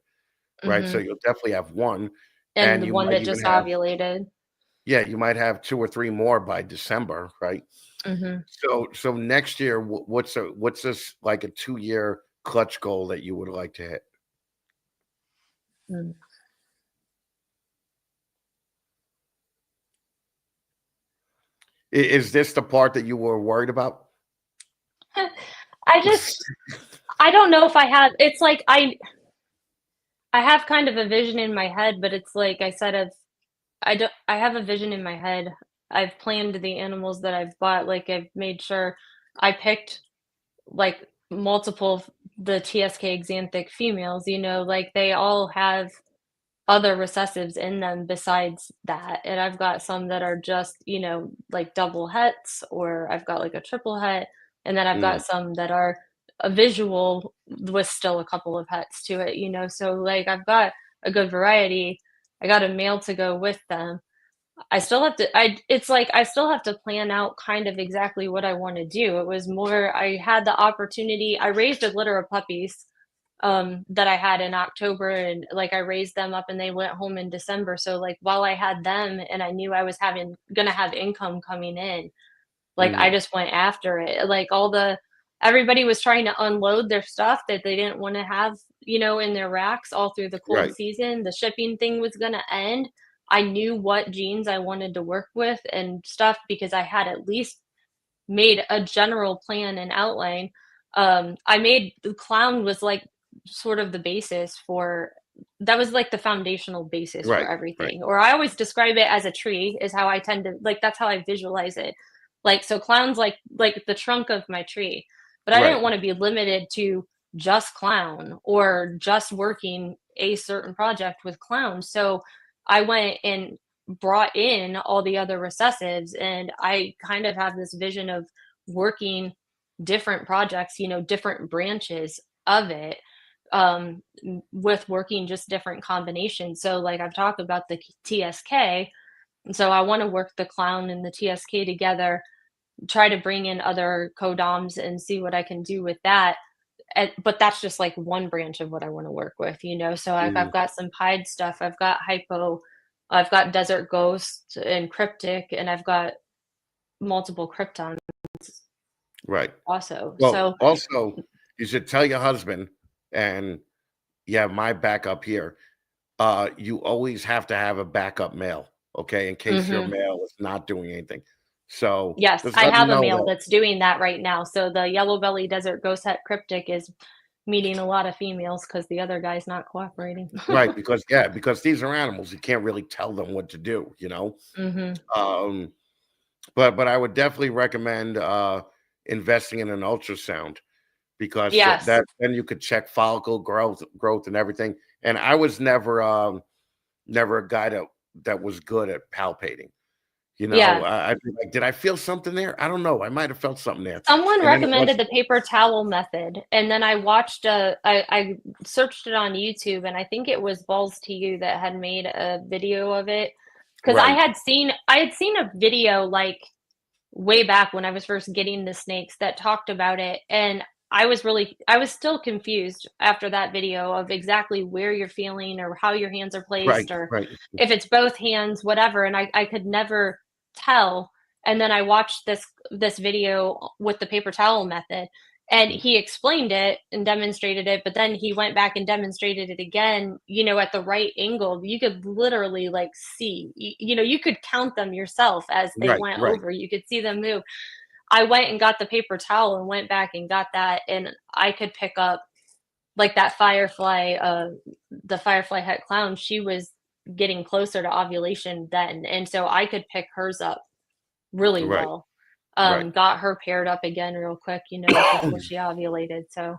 right? So Mhm. you'll definitely have one, And and the you one might that even just have, ovulated. yeah, you might have two or three more by December, right? Mhm. So next year, what's this like a 2-year clutch goal that you would like to hit? Mm. Is this the part that you were worried about? I just I don't know if I have it's like I have kind of a vision in my head, but it's like I said, I have a vision in my head. I've planned the animals that I've bought, like, I've made sure I picked, like, multiple f the TSK Xanthic females, like, they all have other recessives in them besides that, and I've got some that are just, like, double hets, or I've got, like, a triple het, and then I've Mm, got some that are a visual with still a couple of hets to it, so, like, I've got a good variety. I got a male to go with them. I still have to I it's like I still have to plan out kind of exactly what I wanna do. It was more I had the opportunity I raised a litter of puppies, that I had in October, and like I raised them up and they went home in December. So like while I had them and I knew I was gonna have income coming in, like I Mm, just went after it. Like everybody was trying to unload their stuff that they didn't want to have, in their racks all through the cold right, season. The shipping thing was gonna end. I knew what jeans I wanted to work with and stuff because I had at least made a general plan and outline. I made the clown was like sort of the basis for that was like the foundational basis for right, right, everything. Or I always describe it as a tree is how I tend to like that's how I visualize it. Like so clown's like the trunk of my tree. But I right, didn't want to be limited to just clown or just working a certain project with clown. So I went and brought in all the other recessives, and I kind of have this vision of working different projects, different branches of it, with working just different combinations. So like I've talked about the TSK, and so I want to work the clown and the TSK together, try to bring in other codoms and see what I can do with that. But that's just like one branch of what I want to work with, So I've mm, got some pied stuff. I've got hypo, I've got desert ghost and cryptic, and I've got multiple kryptons right. also. Well, So also, you should tell your husband, and yeah, my backup here. You always have to have a backup male, okay, in case your mhm. male is not doing anything. So Yes, just I let him have a know male that, that's doing that right now. So the yellow belly desert ghost het cryptic is meeting a lot of females because the other guy's not cooperating. right? Because yeah, because these are animals, you can't really tell them what to do. Mhm. Um, but I would definitely recommend investing in an ultrasound because Yes. that then you could check follicle growth and everything. And I was never a guy that was good at palpating. Yeah. I'd be like, did I feel something there? I don't know. I might have felt something there. Someone And then it was recommended the paper towel method, and then I searched it on YouTube, and I think it was Balls to You that had made a video of it. Because right, I had seen a video, like, way back when I was first getting the snakes that talked about it, and I was still confused after that video of exactly where you're feeling or how your hands are right, placed or right, if it's both hands, whatever, and I could never tell. And then I watched this video with the paper towel method, and he explained it and demonstrated it, but then he went back and demonstrated it again, at the right angle. You could literally like see, you could count them yourself as they right, went right. over. You could see them move. I went and got the paper towel and went back and got that, and I could pick up like that firefly, the firefly het clown. She was getting closer to ovulation then, and so I could pick hers up really Right, well. right. Got her paired up again real quick, before she ovulated. So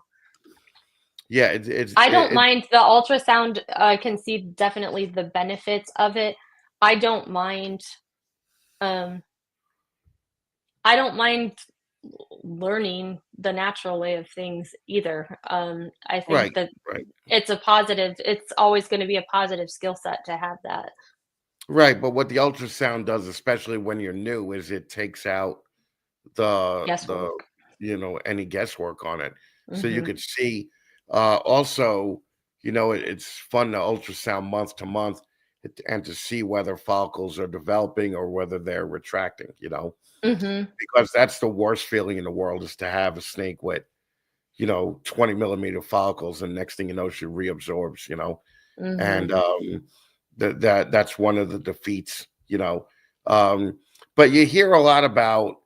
Yeah, it's I don't mind the ultrasound. I can see definitely the benefits of it. I don't mind. Um, I don't mind learning the natural way of things either. I think right, that right, it's always going to be a positive skill set to have that. right. But what the ultrasound does, especially when you're new, is it takes out the Guesswork. any guesswork on it, so you Hmm. could see. Also, it's fun to ultrasound month to month and to see whether follicles are developing or whether they're retracting. Hmm. Because that's the worst feeling in the world is to have a snake with 20 millimeter follicles, and next thing you know, she reabsorbs. Hmm. And that's one of the defeats. Um, but you hear a lot about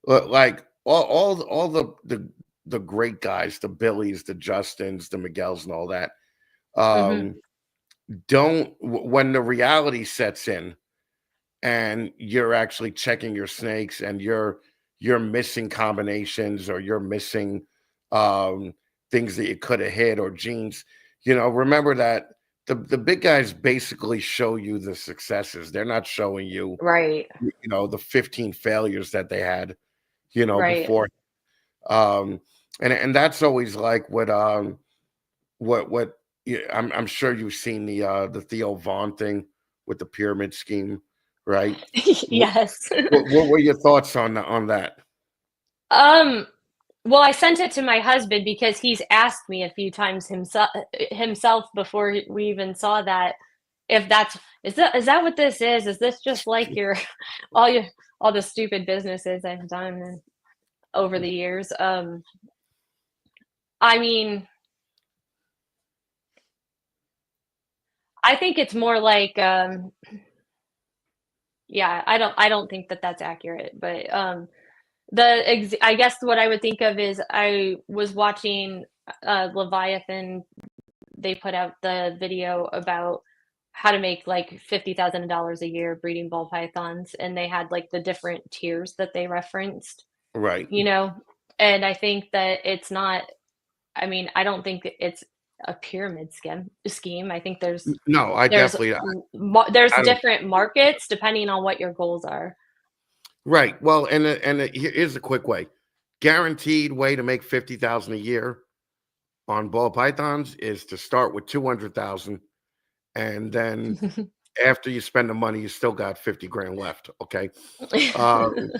like all the great guys, the Billies, the Justins, the Miguels, and all that. Hmm. Um, don't when the reality sets in and you're actually checking your snakes and you're missing combinations or you're missing um things that you could have hit or genes. Remember that the big guys basically show you the successes. They're not showing you Right. the 15 failures that they had Right. before. um and that's always like what yeah, I'm sure you've seen the Theo Vaughn thing with the pyramid scheme, right? Wh- Yes. what were your thoughts on that? um Well, I sent it to my husband because he's asked me a few times himself before we even saw that, if that's is that what this is? Is this just like your all your all the stupid businesses I've done over the years? I mean, I think it's more like, yeah, I don't think that that's accurate, but, I guess what I would think of is I was watching, Leviathan. They put out the video about how to make, like, $50,000 a year breeding ball pythons, and they had, like, the different tiers that they referenced, Right. you know? And I think that it's not, I mean, I don't think it's a pyramid scheme. I think No, I there's definitely there's I don't. different markets depending on what your goals are. Right. Well, here's a quick way. Guaranteed way to make 50,000 a year on ball pythons is to start with 200,000, and then after you spend the money, you still got 50 grand left. Okay. Um,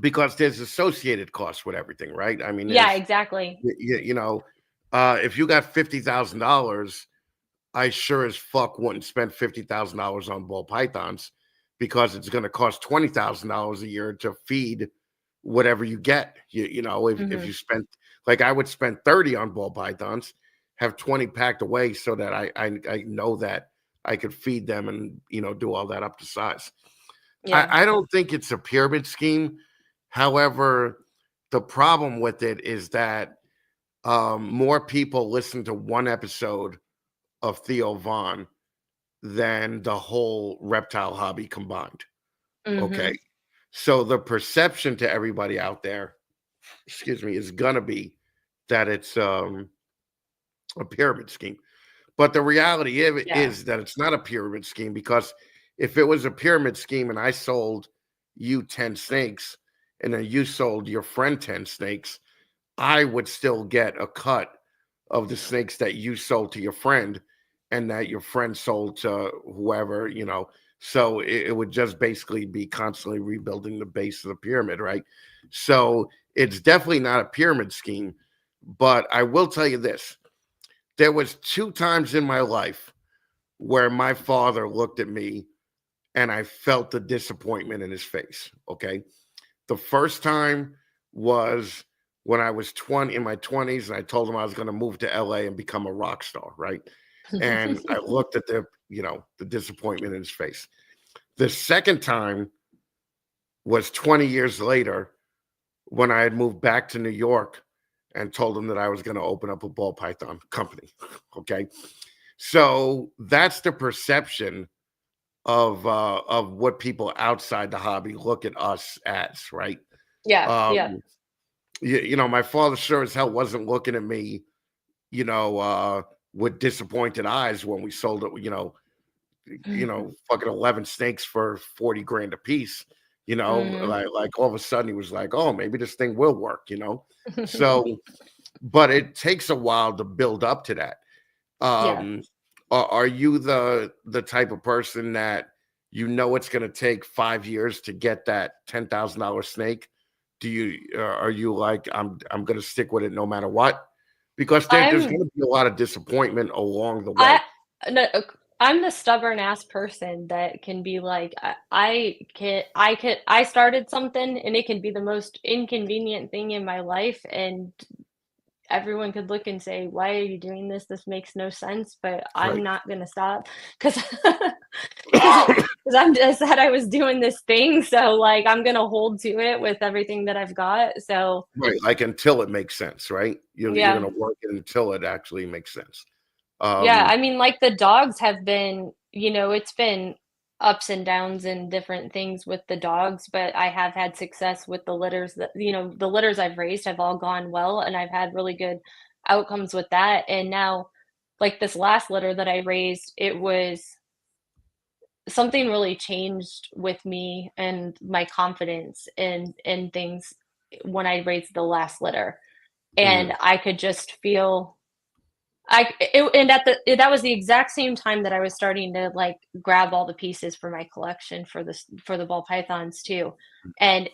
because there's associated costs with everything, right? I mean, Yeah, there's exactly. you know, if you got $50,000, I sure as fuck wouldn't spend $50,000 on ball pythons because it's going to cost $20,000 a year to feed whatever you get. If you Mhm. spent, like, I would spend 30 on ball pythons, have 20 packed away so that I know that I could feed them and do all that up to size. Yeah. I don't think it's a pyramid scheme. However, the problem with it is that more people listen to one episode of Theo Vaughn than the whole reptile hobby combined. Okay. Mhm. So the perception to everybody out there, excuse me, is gonna be that it's a pyramid scheme. But the reality of it Yeah. is that it's not a pyramid scheme, because if it was a pyramid scheme and I sold you 10 snakes and then you sold your friend 10 snakes, I would still get a cut of the snakes that you sold to your friend and that your friend sold to whoever. So it would just basically be constantly rebuilding the base of the pyramid, right? So it's definitely not a pyramid scheme. But I will tell you this: there was two times in my life where my father looked at me and I felt the disappointment in his face. Okay. The first time was when I was 20, in my 20s, and I told him I was going to move to LA and become a rock star, right? And I looked at the disappointment in his face. The second time was 20 years later when I had moved back to New York and told him that I was going to open up a ball python company. Okay. So that's the perception of what people outside the hobby look at us as, right? Yeah, yeah. Um, my father sure as hell wasn't looking at me, you know, uh, with disappointed eyes when we sold it, fucking 11 snakes for 40 grand a piece, Mhm. like all of a sudden he was like, oh, maybe this thing will work. So, but it takes a while to build up to that. Yeah. Um, are you the type of person that it's going to take 5 years to get that $10,000 snake? Are you like, I'm going to stick with it no matter what? Because there's I'm going to be a lot of disappointment along the way. I no, I'm the stubborn ass person that can be like, I started something and it can be the most inconvenient thing in my life, and everyone could look and say, "Why are you doing this? This makes no sense," but I'm Right. not gonna stop 'cause 'cause I'm just said I was doing this thing, so, like, I'm gonna hold to it with everything that I've got, so, Right. Like until it makes sense, right? You're yeah. going to work it until it actually makes sense. Yeah, Um, I mean, like, the dogs have been, it's been ups and downs and different things with the dogs, but I have had success with the litters that, the litters I've raised have all gone well, and I've had really good outcomes with that, and now, like, this last litter that I raised, it was something really changed with me and my confidence in things when I raised the last litter, and mhm. I could just feel and that was the exact same time that I was starting to, like, grab all the pieces for my collection for the ball pythons too, and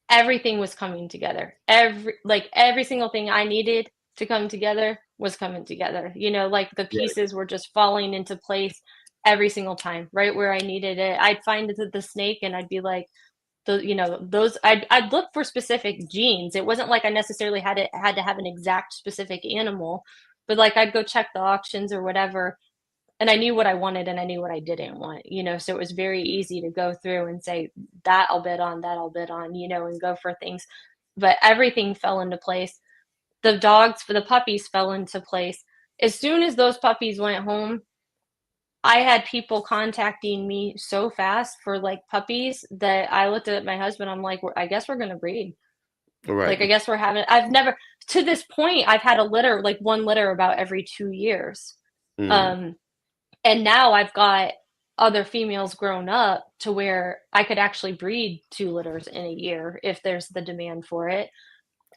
everything was coming together. Every single thing I needed to come together was coming together. You know, like the Yeah. pieces were just falling into place every single time, right where I needed it. I'd find the snake and I'd be like, those I'd look for specific genes. It wasn't like I necessarily had to have an exact specific animal, but like I'd go check the auctions or whatever, and I knew what I wanted and I knew what I didn't want, so it was very easy to go through and say, that I'll bid on, that I'll bid on, and go for things. But everything fell into place. The dogs for the puppies fell into place. As soon as those puppies went home, I had people contacting me so fast for like puppies that I looked at my husband. I'm like, I guess we're going to breed. Like, I Right. guess I've never, to this point, I've had a litter, like one litter about every 2 years. Mm. Um, and now I've got other females grown up to where I could actually breed 2 litters in a year if there's the demand for it.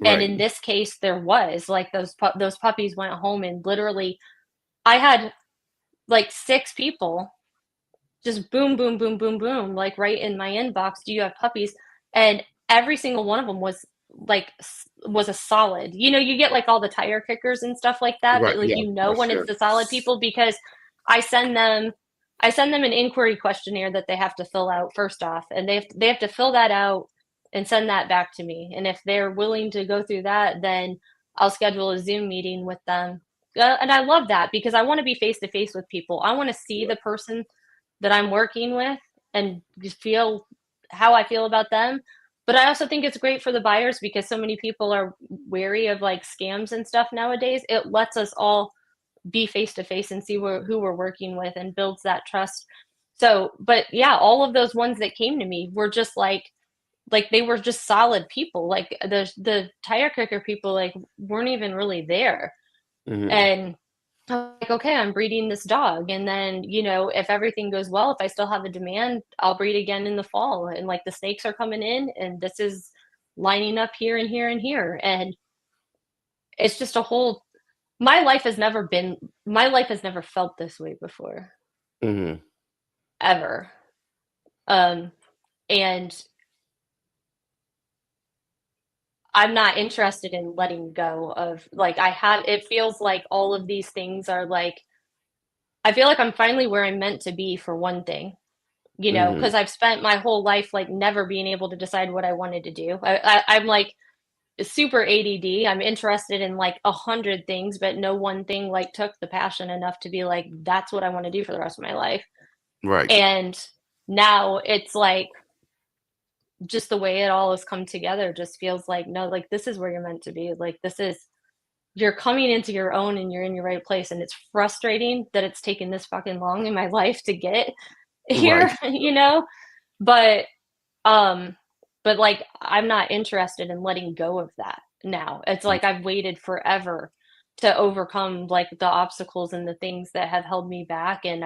And in Right. this case, there was like those puppies went home and literally I had like 6 people just boom, boom, boom, boom, boom, like right in my inbox. Do you have puppies? And every single one of them was like was a solid. You get like all the tire kickers and stuff like that, but Right. like Yeah. Of when course. it's Yeah. the solid people because I send them I send them an inquiry questionnaire that they have to fill out first off, and they have to fill that out and send that back to me. And if they're willing to go through that, then I'll schedule a Zoom meeting with them. And I love that because I want to be face to face with people. I want to see the person that I'm working with and just feel how I feel about them. But I also think it's great for the buyers because so many people are wary of like scams and stuff nowadays. It lets us all be face to face and see who we're working with and builds that trust. So, but yeah, all of those ones that came to me were just like they were just solid people. Like the tire kicker people like weren't even really there. Mm-hmm. And I'm like, okay, I'm breeding this dog. And then, if everything goes well, if I still have a demand, I'll breed again in the fall. And like the snakes are coming in and this is lining up here and here and here. And it's just my life has never felt this way before, Mm-hmm. ever. Um, and I'm not interested in letting go of like, it feels like all of these things are like, I feel like I'm finally where I'm meant to be for one thing. Mm-hmm. Because I've spent my whole life like never being able to decide what I wanted to do. I'm like super ADD. I'm interested in like 100 things, but no one thing like took the passion enough to be like, that's what I want to do for the rest of my life. Right. And now it's like just the way it all has come together just feels like, no, like this is where you're meant to be. Like you're coming into your own and you're in your right place. And it's frustrating that it's taken this fucking long in my life to get here, Right. But Um, but like I'm not interested in letting go of that now. It's like I've waited forever to overcome like the obstacles and the things that have held me back and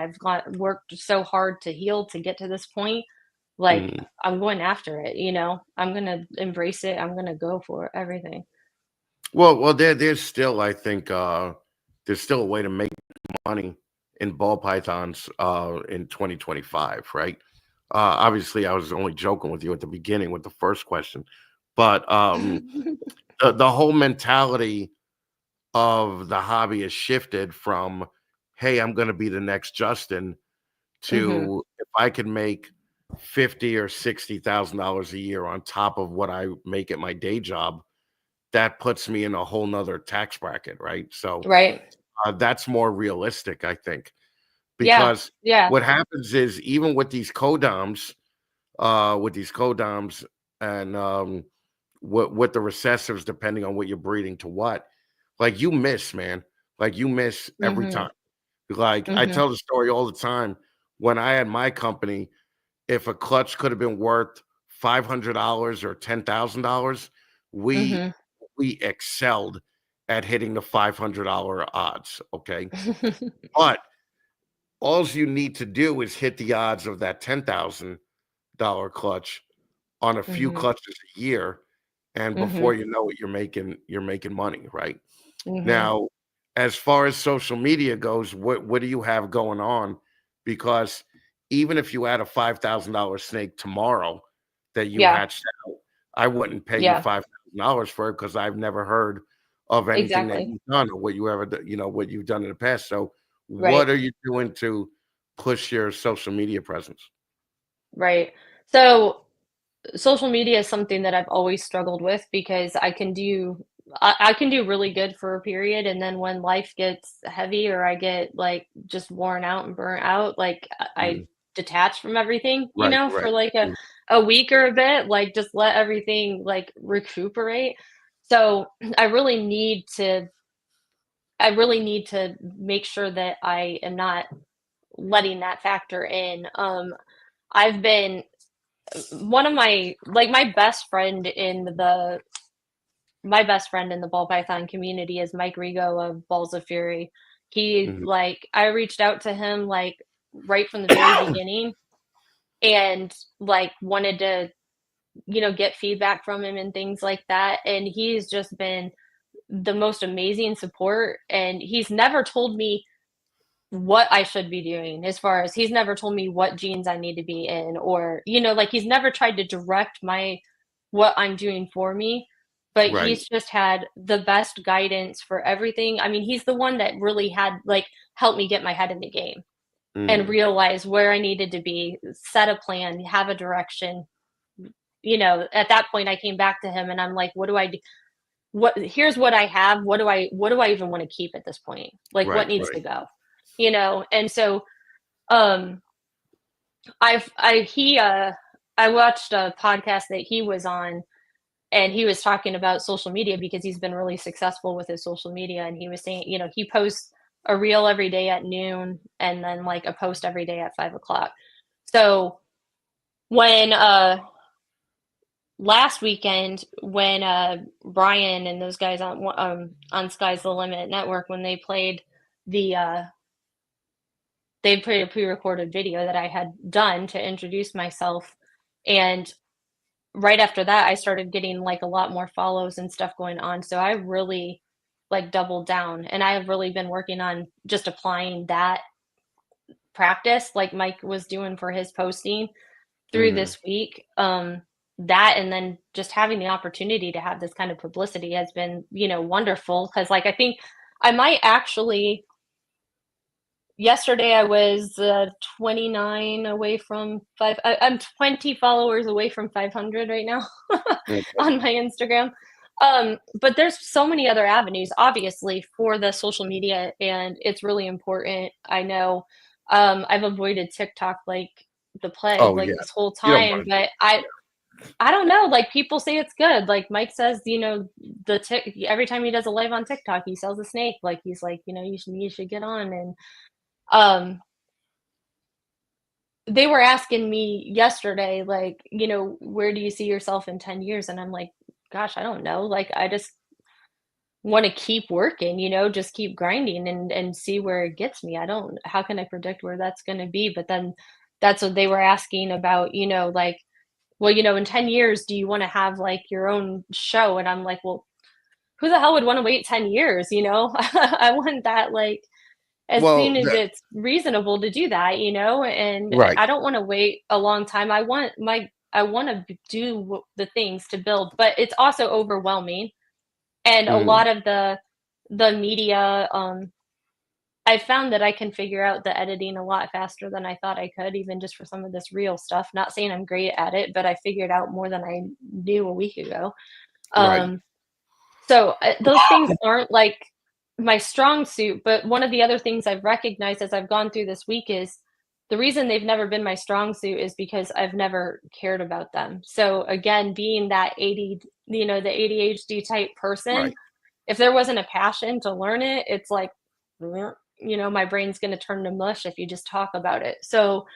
worked so hard to heal to get to this point. Like Mm-hmm. I'm going after it. I'm going to embrace it. I'm going to go for everything. Well, there's still, I think, there's still a way to make money in ball pythons in 2025, right? Obviously, I was only joking with you at the beginning with the first question, but the whole mentality of the hobby has shifted from, hey, I'm going to be the next Justin, Mhm. to if I can make 50 or $60,000 a year on top of what I make at my day job, that puts me in a whole nother tax bracket, right? So Right. that's more realistic, I think, Yeah. because Yeah. what happens is even with these codoms and with the recessives, depending on what you're breeding to what, like you miss, man, like you miss every Mhm. time. Like I Mhm. tell the story all the time. When I had my company, if a clutch could have been worth $500 or $10,000, we Mhm. we excelled at hitting the $500 odds. Okay, but all you need to do is hit the odds of that $10,000 clutch on a few Mhm. clutches a year, and before Mhm. you know it, you're making money, right? Mhm. Now, as far as social media goes, what do you have going on? Because even if you had a $5,000 snake tomorrow that you Yeah. hatched out, I wouldn't pay you Yeah, $5,000 for it because I've never heard of anything that exactly. you've done or what you ever, what you've done in the past. So, Right, what are you doing to push your social media presence? right. So social media is something that I've always struggled with because I can do really good for a period, and then when life gets heavy or I get like just worn out and burnt out, like I Mhm. detach from everything, Right, for right. like Mhm. a week or a bit, like just let everything like recuperate. So I really need to make sure that I am not letting that factor in. I've been one of my best friend in the ball python community is Mike Rigo of Balls of Fury. He Mhm. like I reached out to him like right from the very beginning and like wanted to, get feedback from him and things like that. And he's just been the most amazing support. And he's never told me what I should be doing as far as he's never told me what jeans I need to be in or, like he's never tried to direct what I'm doing for me, but Right. he's just had the best guidance for everything. I mean, he's the one that really had like helped me get my head in the game and Mhm. realize where I needed to be, set a plan, have a direction. At that point I came back to him and I'm like, what do I do? Here's what I have. What do I even want to keep at this point? Like what Right, needs right. to go? And so um, I watched a podcast that he was on, and he was talking about social media because he's been really successful with his social media, and he was saying, he posts a reel every day at noon, and then like a post every day at 5 o'clock. So when last weekend, when Brian and those guys on Sky's the Limit Network, when the they played a pre-recorded video that I had done to introduce myself, and right after that, I started getting, like, a lot more follows and stuff going on, so I really, like, doubled down, and I have really been working on just applying that practice like Mike was doing for his posting through Mhm. this week. That and then just having the opportunity to have this kind of publicity has been, wonderful. Because like, I think I might actually yesterday I was, 29 away from I'm 20 followers away from 500 right now Okay. on my Instagram. But there's so many other avenues, obviously, for the social media, and it's really important. I know, I've avoided TikTok like the plague, Oh, like, yeah. this whole You don't time, wanna but yeah. I don't know, like, people say it's good, like, Mike says, the Tik every time he does a live on TikTok, he sells a snake, like, he's like, "You should get on," and, um, they were asking me yesterday, like, "Where do you see yourself in 10 years?" And I'm like, "Gosh, I don't know." Like, I just wanna keep working, just keep grinding and see where it gets me. I don't How can I predict where that's gonna be? But then that's what they were asking about, like, "Well, in 10 years, do you wanna have, like, your own show?" And I'm like, "Well, who the hell would wanna wait 10 years?" I want that, like, as Well, soon as it's reasonable to do that, and right. I don't wanna wait a long time. I wanna do the things to build, but it's also overwhelming, and a Mhm. lot of the media, I found that I can figure out the editing a lot faster than I thought I could, even just for some of this real stuff. Not saying I'm great at it, but I figured out more than I knew a week ago. Right. Um, so, those things aren't, like, my strong suit, but one of the other things I've recognized as I've gone through this week is the reason they've never been my strong suit is because I've never cared about them. So, again, being that the ADHD type person, Right. if there wasn't a passion to learn it, it's like, my brain's gonna turn to mush if you just talk about it. So,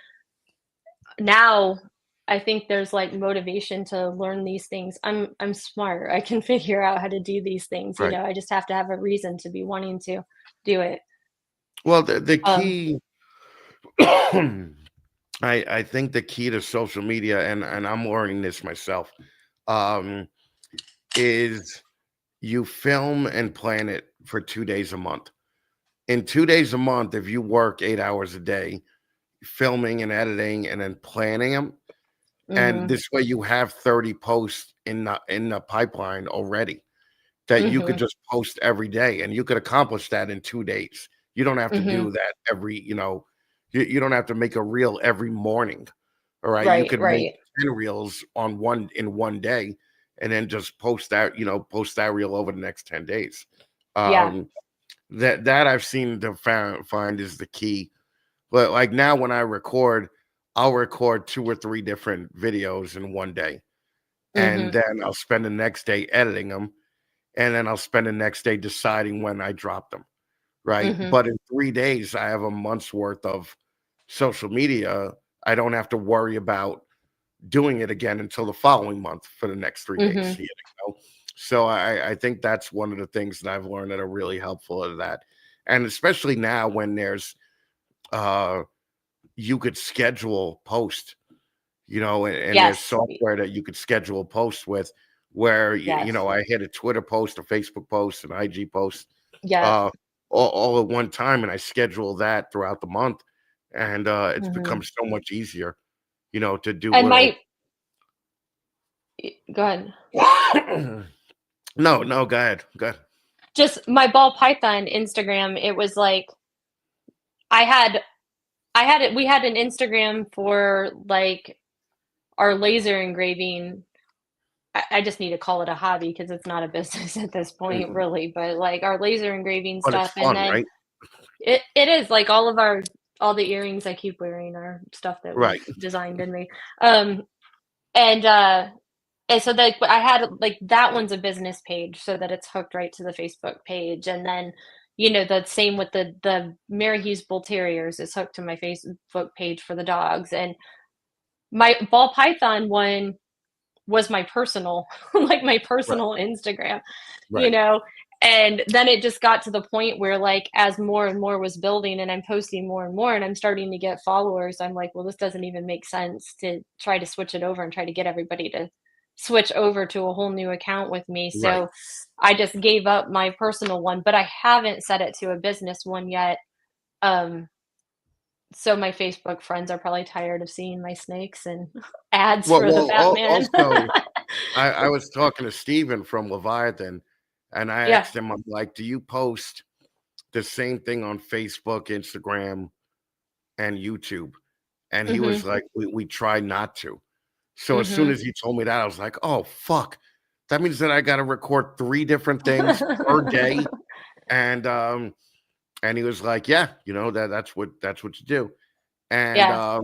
now I think there's like motivation to learn these things. I'm smart. I can figure out how to do these things, Right. I just have to have a reason to be wanting to do it. Well, the Um, key I think the key to social media, and I'm learning this myself, um, is you film and plan it for 2 days a month. In 2 days a month, if you work 8 hours a day, filming and editing and then planning them, And Mhm. this way you have 30 posts in the pipeline already that you could Mhm. just post every day, and you could accomplish that in 2 days. You don't have to Mhm. do that every, you don't have to make a reel every morning. All right. You Right, could make right. 10 reels in one day and then just post that reel over the next 10 days. Yeah. Um, that I've seen to find is the key. But like now when I record, I'll record 2 or 3 different videos in one day. And Mhm. then I'll spend the next day editing them. And then I'll spend the next day deciding when I drop them. Right. Mhm. But in 3 days, I have a month's worth of social media. I don't have to worry about doing it again until the following month for the next 3 days. Mhm. So I think that's one of the things that I've learned that are really helpful of that. And especially now when there's uh you could schedule post, and there's Yes. software that you could schedule posts with where Yes. I hit a Twitter post, a Facebook post, an IG post, Yeah. uh all at one time, and I schedule that throughout the month. And it's Mhm. become so much easier, to do And little. my go ahead. No, no, go ahead. Go ahead. Just my ball python Instagram, it was like I had we had an Instagram for, like, our laser engraving. I just need to call it a hobby because it's not a business at this point, Mm, really, but, like, our laser engraving but it's stuff, and fun, then right? it is, like, all the earrings I keep wearing are stuff that we've Right, designed and made, um, and, uh and so, like, I had, like, that one's a business page so that it's hooked right to the Facebook page, and then, the same with the Marihugh Bull Terriers is hooked to my Facebook page for the dogs, and my ball python one was my personal like, my right, personal Instagram, you right, know? And then it just got to the point where, like, as more and more was building and I'm posting more and more and I'm starting to get followers, I'm like, "Well, this doesn't even make sense to try to switch it over and try to get everybody to switch over to a whole new account with me." right. So, I just gave up my personal one, but I haven't set it to a business one yet. Um, so my Facebook friends are probably tired of seeing my snakes and ads for the Fatman. Also, I was talking to Steven from Leviathan, and I Yeah. asked him, I'm like, "Do you post the same thing on Facebook, Instagram, and YouTube?" And he was Mhm. like, "We try not to." So as soon Mhm. as he told me that, I was like, "Oh, fuck. That means that I gotta record 3 different things per day." And, he was like, "Yeah, that's what you do." And, Yeah.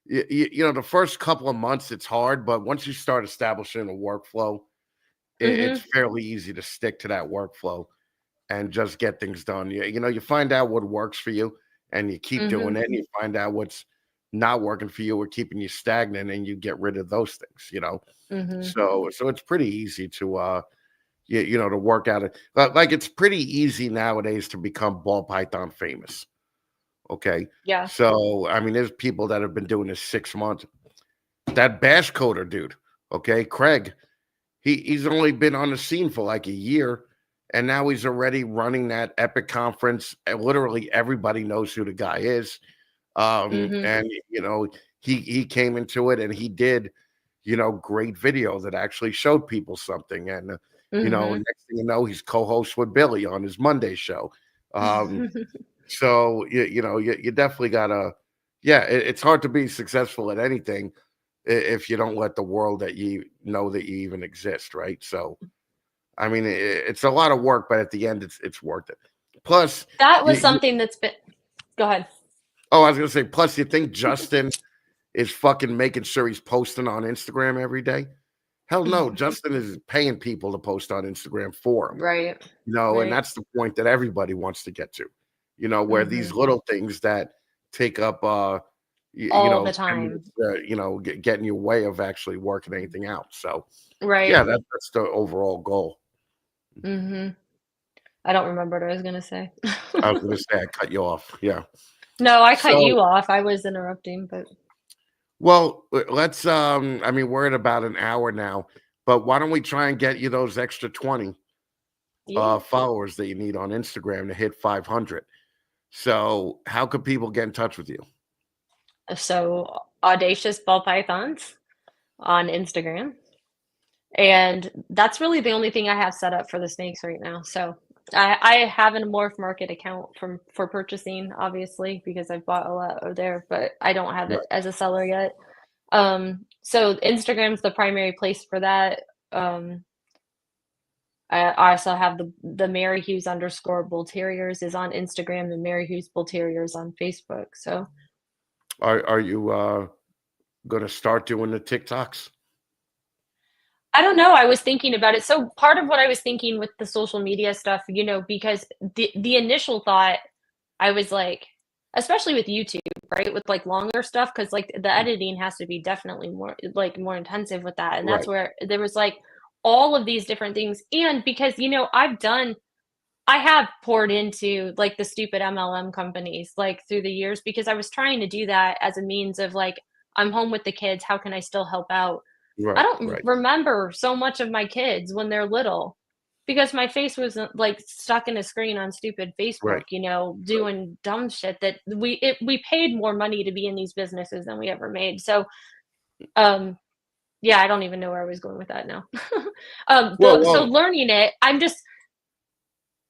the first couple of months, it's hard, but once you start establishing a workflow, it's Mhm. fairly easy to stick to that workflow and just get things done. You find out what works for you, and you keep doing Mhm. it, and you find out what's not working for you or keeping you stagnant, and you get rid of those things. Mhm. So it's pretty easy to to work out it. Like it's pretty easy nowadays to become ball python famous. Okay. Yeah. So I mean, there's people that have been doing this 6 months. That bash coder dude, okay, Craig, he's only been on the scene for like a year, and now he's already running that Epic conference. And literally everybody knows who the guy is. Mhm. And he came into it and he did, great video that actually showed people something. And Mhm. next thing you know, he's co-host with Billy on his Monday show. Um, so you definitely gotta, yeah. It's hard to be successful at anything if you don't let the world that you know that you even exist, right? So I mean, it's a lot of work, but at the end, it's worth it. Plus, That you, was you something that's been go ahead. oh, I was gonna say, plus, you think Justin is fucking making sure he's posting on Instagram every day? Hell no, Justin is paying people to post on Instagram for him. Right. And Right. that's the point that everybody wants to get to. Where these Mhm. little things that take up, All the 10 minutes, time. get in your way of actually working anything out. So, Right. yeah, that's the overall goal. Mhm. I don't remember what I was gonna say. I was gonna say I cut you off. Yeah. No, I cut So, you off. I was interrupting, but well, let's. I mean, we're at about an hour now, but why don't we try and get you those extra 20 yeah. followers that you need on Instagram to hit 500? So, how could people get in touch with you? So, audacious ball pythons. on Instagram. And that's really the only thing I have set up for the snakes right now. So I have an Morph Market account for purchasing, obviously, because I've bought a lot of there, but I don't have it Right. as a seller yet. So Instagram's the primary place for that. Um, I also have the Marihughes underscore Bull Terriers is on Instagram and Marihughes Bull Terriers on Facebook. So Are you gonna start doing the TikToks? I don't know, I was thinking about it. So part of what I was thinking with the social media stuff, because the initial thought, I was like, especially with YouTube, right? With like longer stuff, because like the editing has to be definitely more intensive with that. And that's Right. where there was like all of these different things. And because, I have poured into like the stupid MLM companies like through the years because I was trying to do that as a means of like, I'm home with the kids. How can I still help out? I Right. don't Right. remember so much of my kids when they're little because my face was like stuck in a screen on stupid Facebook, Right. Right. doing dumb shit that we paid more money to be in these businesses than we ever made. So, um, yeah, I don't even know where I was going with that now. So Well, learning it, I'm just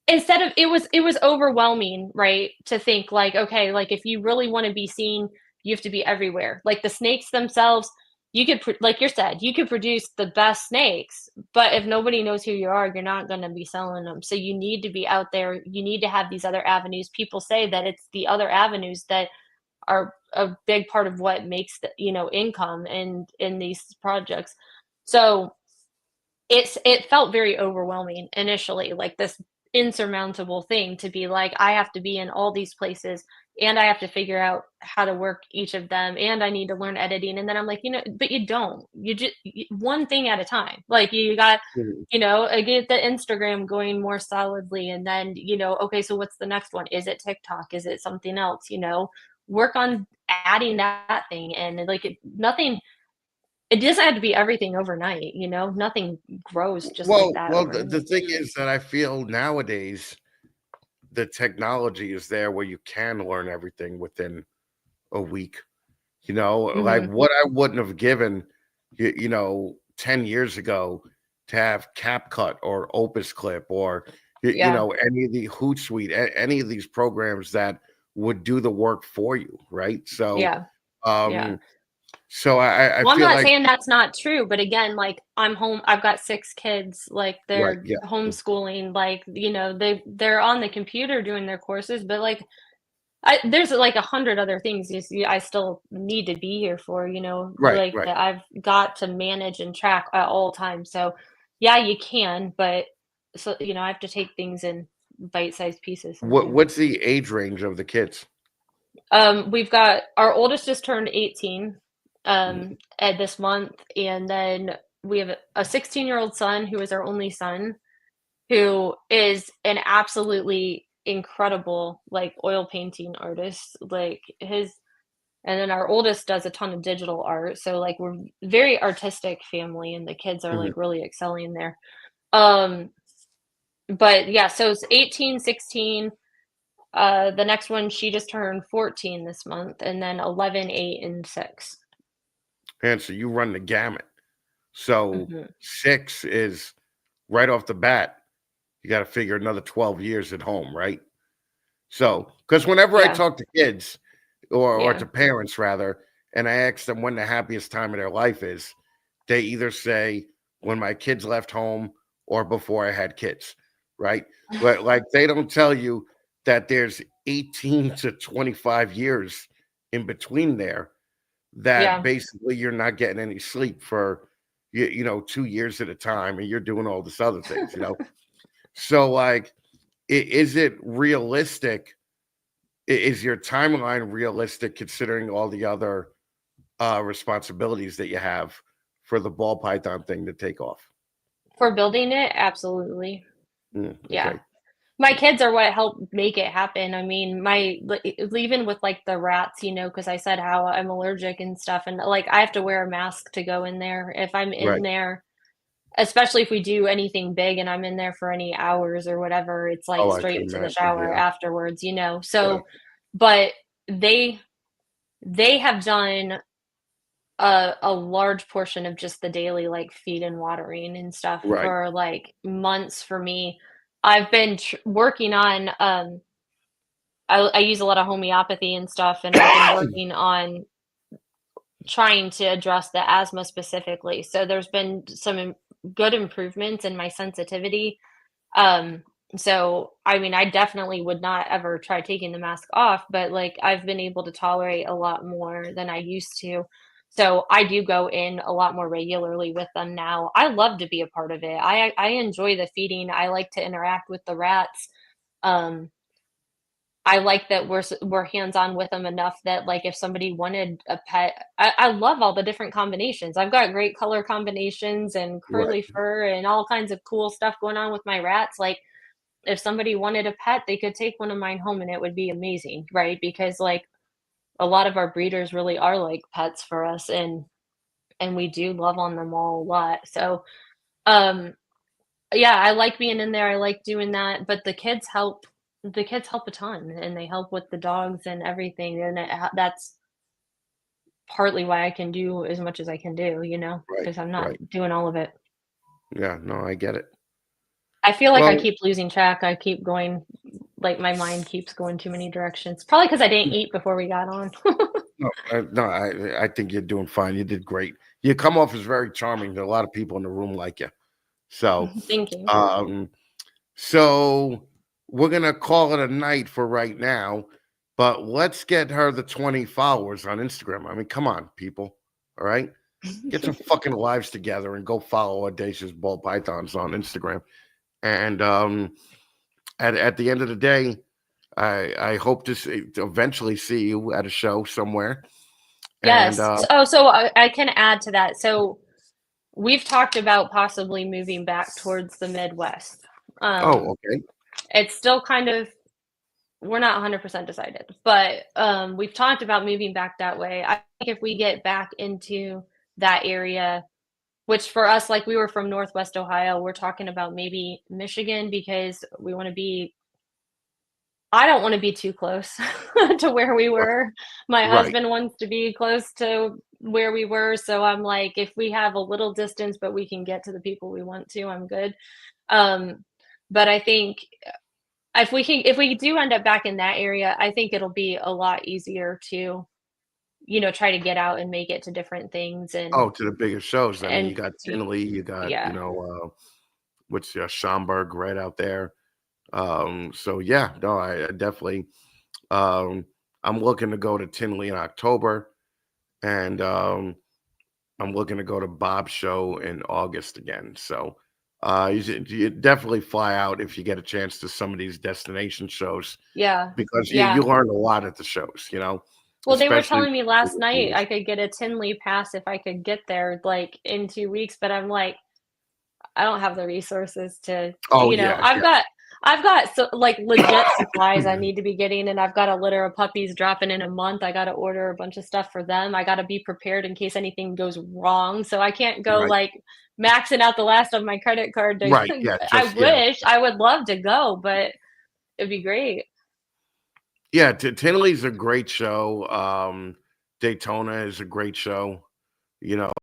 instead of it was overwhelming, right? To think like, okay, like if you really want to be seen, you have to be everywhere. Like the snakes themselves, like you said, you could produce the best snakes, but if nobody knows who you are, you're not going to be selling them. So you need to be out there. You need to have these other avenues. People say that it's the other avenues that are a big part of what makes the, income in these projects. So it felt very overwhelming initially, like this insurmountable thing to be like, I have to be in all these places and I have to figure out how to work each of them and I need to learn editing. And then I'm like, but you don't. You just one thing at a time. Like you got, mhm. get the Instagram going more solidly and then, okay, so what's the next one? Is it TikTok? Is it something else? Work on adding that thing and like nothing it doesn't have to be everything overnight, Nothing grows just like that The overnight. thing is that I feel nowadays the technology is there where you can learn everything within a week. Like Mhm. what I wouldn't have given, 10 years ago to have CapCut or Opus Clip or, Yeah, any of the Hootsuite, any of these programs that would do the work for you, right? So, yeah, yeah. um, so I Well, I'm feel not like, saying that's not true, but again, like, I'm home I've got 6 kids, like, right, they're yeah, homeschooling, like, they're on the computer doing their courses, but, like, there's, like, 100 other things you see I still need to be here for, right, like, right. that I've got to manage and track at all times, so, yeah, you can, but so I have to take things in bite-sized pieces sometimes. What's the age range of the kids? We've got our oldest just turned 18 Mhm, this month, and then we have a 16-year-old son who is our only son, who is an absolutely incredible like oil painting artist. Like his and then our oldest does a ton of digital art. So like we're very artistic family and the kids are mhm. like really excelling there. Um but yeah, so it's 18, 16. The next one, she just turned 14 this month, and then 11, 8, and 6. And so you run the gamut. So Mhm. 6 is right off the bat, you got to figure another 12 years at home, right? So, because whenever I Yeah, talk to kids or yeah. to parents rather, and I ask them when the happiest time of their life is, they either say when my kids left home or before I had kids, right? But like they don't tell you that there's 18 to 25 years in between there that Yeah, basically you're not getting any sleep for 2 years at a time and you're doing all this other things. So like is it realistic? Is your timeline realistic considering all the other responsibilities that you have for the ball python thing to take off? for building it, absolutely. Yeah. Okay. My kids are what helped make it happen. I mean, even with, like, the rats, because I said how I'm allergic and stuff, and, like, I have to wear a mask to go in there. If I'm in Right. there especially if we do anything big and I'm in there for any hours or whatever, it's, like, Oh, I can straight to the imagine. shower Yeah. afterwards. Right. So but they they have done a large portion of just the daily, like, feed and watering and stuff Right. for, like, months for me. I've been working on, I use a lot of homeopathy and stuff, and I've been working on trying to address the asthma specifically. So there's been some good improvements in my sensitivity. Um, so I mean, I definitely would not ever try taking the mask off, but like I've been able to tolerate a lot more than I used to. So I do go in a lot more regularly with them now. I love to be a part of it. I enjoy the feeding. I like to interact with the rats. Um, I like that we're hands-on with them enough that, like, if somebody wanted a pet, I love all the different combinations. I've got great color combinations and Right. curly fur and all kinds of cool stuff going on with my rats. Like, if somebody wanted a pet, they could take one of mine home and it would be amazing, right? Because, like, a lot of our breeders really are like pets for us, and we do love on them all a lot. So, um, yeah, I like being in there, I like doing that, but the kids help a ton, and they help with the dogs and everything, and that's partly why I can do as much as I can do, you know, Right. because 'cause I'm not Right. doing all of it. Yeah. No, I get it. I feel like I Well, keep losing track, I keep going like, my mind keeps going too many directions, probably because I didn't eat before we got on. no, no, I think you're doing fine. You did great. You come off as very charming. There are a lot of people in the room like you. So, Thank you. um, so we're gonna call it a night for right now, but let's get her the 20 followers on Instagram. I mean, come on, people. All right. Get your fucking lives together and go follow Audacious Ball Pythons on Instagram. And at the end of the day, I hope to eventually see you at a show somewhere. And Yes. Oh, so I can add to that. So we've talked about possibly moving back towards the Midwest. oh, okay. It's still kind of we're not 100% decided, but we've talked about moving back that way. I think if we get back into that area, which for us, like we were from Northwest Ohio, we're talking about maybe Michigan because we want to be I don't wanna be too close to where we were. My Right. husband wants to be close to where we were, so I'm like, if we have a little distance, but we can get to the people we want to, I'm good. Um, but I think if we do end up back in that area, I think it'll be a lot easier to, you know, try to get out and make it to different things Oh, to the bigger shows. I mean, you and got y Tinley, you got, yeah. what's Schaumburg right out there. So yeah, no, I definitely um I'm looking to go to Tinley in October, and I'm looking to go to Bob's show in August again. So you definitely fly out if you get a chance to some of these destination shows, Yeah. because you Yeah. learn a lot at the shows, Well, they were especially telling me last with night breeders. I could get a Tinley pass if I could get there, like, in 2 weeks, but I'm like, I don't have the resources to Oh you know, yeah, yeah. I've got so like, legit supplies I need to be getting, and I've got a litter of puppies dropping in a month, I gotta order a bunch of stuff for them, I gotta be prepared in case anything goes wrong, so I can't go, Right, like, maxing out the last of my credit card to right. Yeah, I just yeah. wish, I would love to go, but it'd be great. Yeah, Tinley's a great show. Daytona is a great show. You know,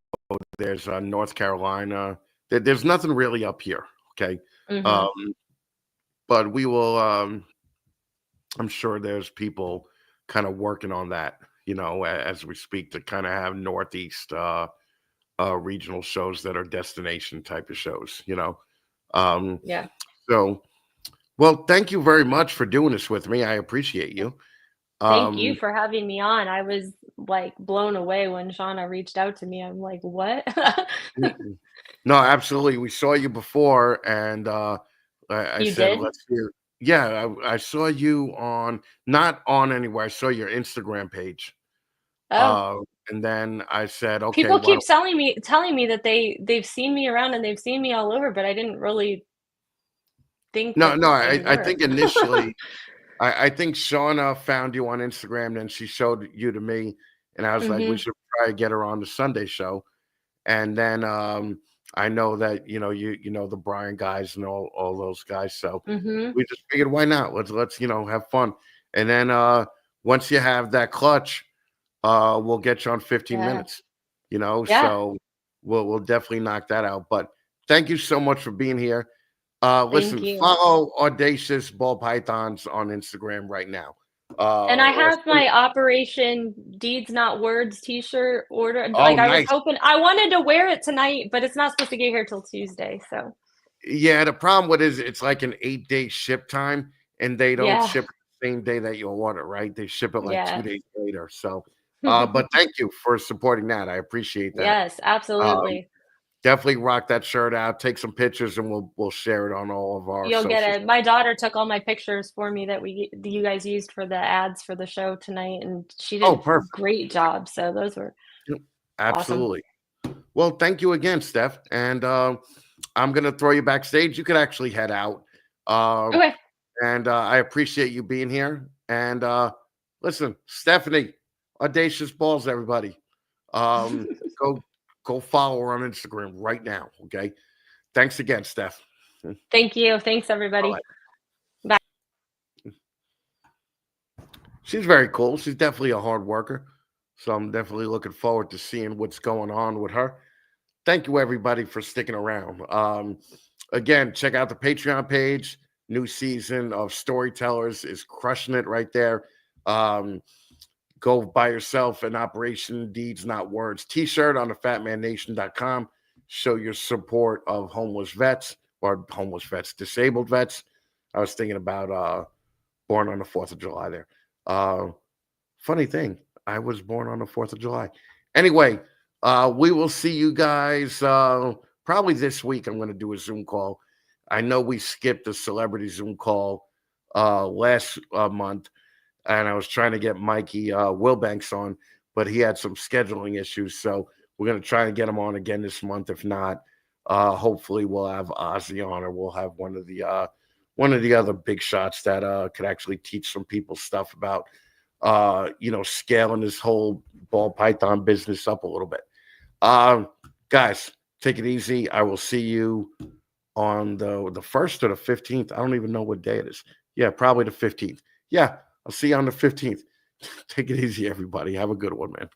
there's North Carolina. There's nothing really up here. Okay. Mhm. Um, but we will I'm sure there's people kind of working on that, as we speak, to kind of have Northeast regional shows that are destination type of shows. Um, Yeah. so well, thank you very much for doing this with me. I appreciate you. Thank you Um, for having me on. I was, like, blown away when Shauna reached out to me. I'm like, "What?" Mm-mm. No, absolutely. We saw you before, and I You said, did? let's hear. Yeah, I saw you not on anywhere. I saw your Instagram page. Oh, Uh, and then I said, okay, people why keep don't telling me that they've seen me around and they've seen me all over, but I didn't really think no, that no, they I were. think initially, I think Shauna found you on Instagram, then she showed you to me, and I was like, we Mhm, should try to get her on the Sunday show. And then I know that you know the Brian guys and all those guys, so mhm. we just figured why not? Let's have fun. And then once you have that clutch, we'll get you on 15 Yeah. minutes. Yeah. So we'll definitely knock that out. But thank you so much for being here. Thank Listen, you. follow Audacious Ball Pythons on Instagram right now. And I Or have my Operation Deeds Not Words t-shirt ordered. oh, Like I was nice. hoping I wanted to wear it tonight, but it's not supposed to get here till Tuesday. So Yeah, the problem with it is it's like an 8-day ship time, and they don't yeah. ship it the same day that you order, right? They ship it like 2 Yes. days later. So, but thank you for supporting that. I appreciate that. Yes, Um, absolutely. Definitely rock that shirt out, take some pictures, and we'll share it on all of our You'll get socials. it. My daughter took all my pictures for me that you guys used for the ads for the show tonight, and she did Oh, a perfect. great job. So those were Yep, awesome. absolutely. Well, thank you again, Steph. And I'm gonna throw you backstage. You could actually head out. Um, Okay. and I appreciate you being here. And listen, Stephanie, Audacious Balls, everybody. Um, go go follow her on Instagram right now. Okay. Thanks again, Steph. Thank you. Thanks, All right. everybody. She's very cool. She's definitely a hard worker. So I'm definitely looking forward to seeing what's going on with her. Thank you, everybody, for sticking around. Again, check out the Patreon page. New season of Storytellers is crushing it right there. Um, Go buy yourself an Operation Deeds Not Words t-shirt on the fatmannation.com. Show your support of homeless vets or homeless vets, disabled vets. I was thinking about born on the 4th of July there. Uh, Funny thing, I was born on the 4th of July. Anyway, we will see you guys probably this week. I'm going to do a Zoom call. I know we skipped the celebrity Zoom call last month, and I was trying to get Mikey Wilbanks on, but he had some scheduling issues. So we're going to try and get him on again this month. If not, hopefully we'll have Ozzy on, or we'll have one of the other big shots that could actually teach some people stuff about scaling this whole ball python business up a little bit. Guys, take it easy. I will see you on the 1st or the 15th. I don't even know what day it is. Yeah, probably the 15th. Yeah, I'll see you on the 15th. Take it easy, everybody. Have a good one, man.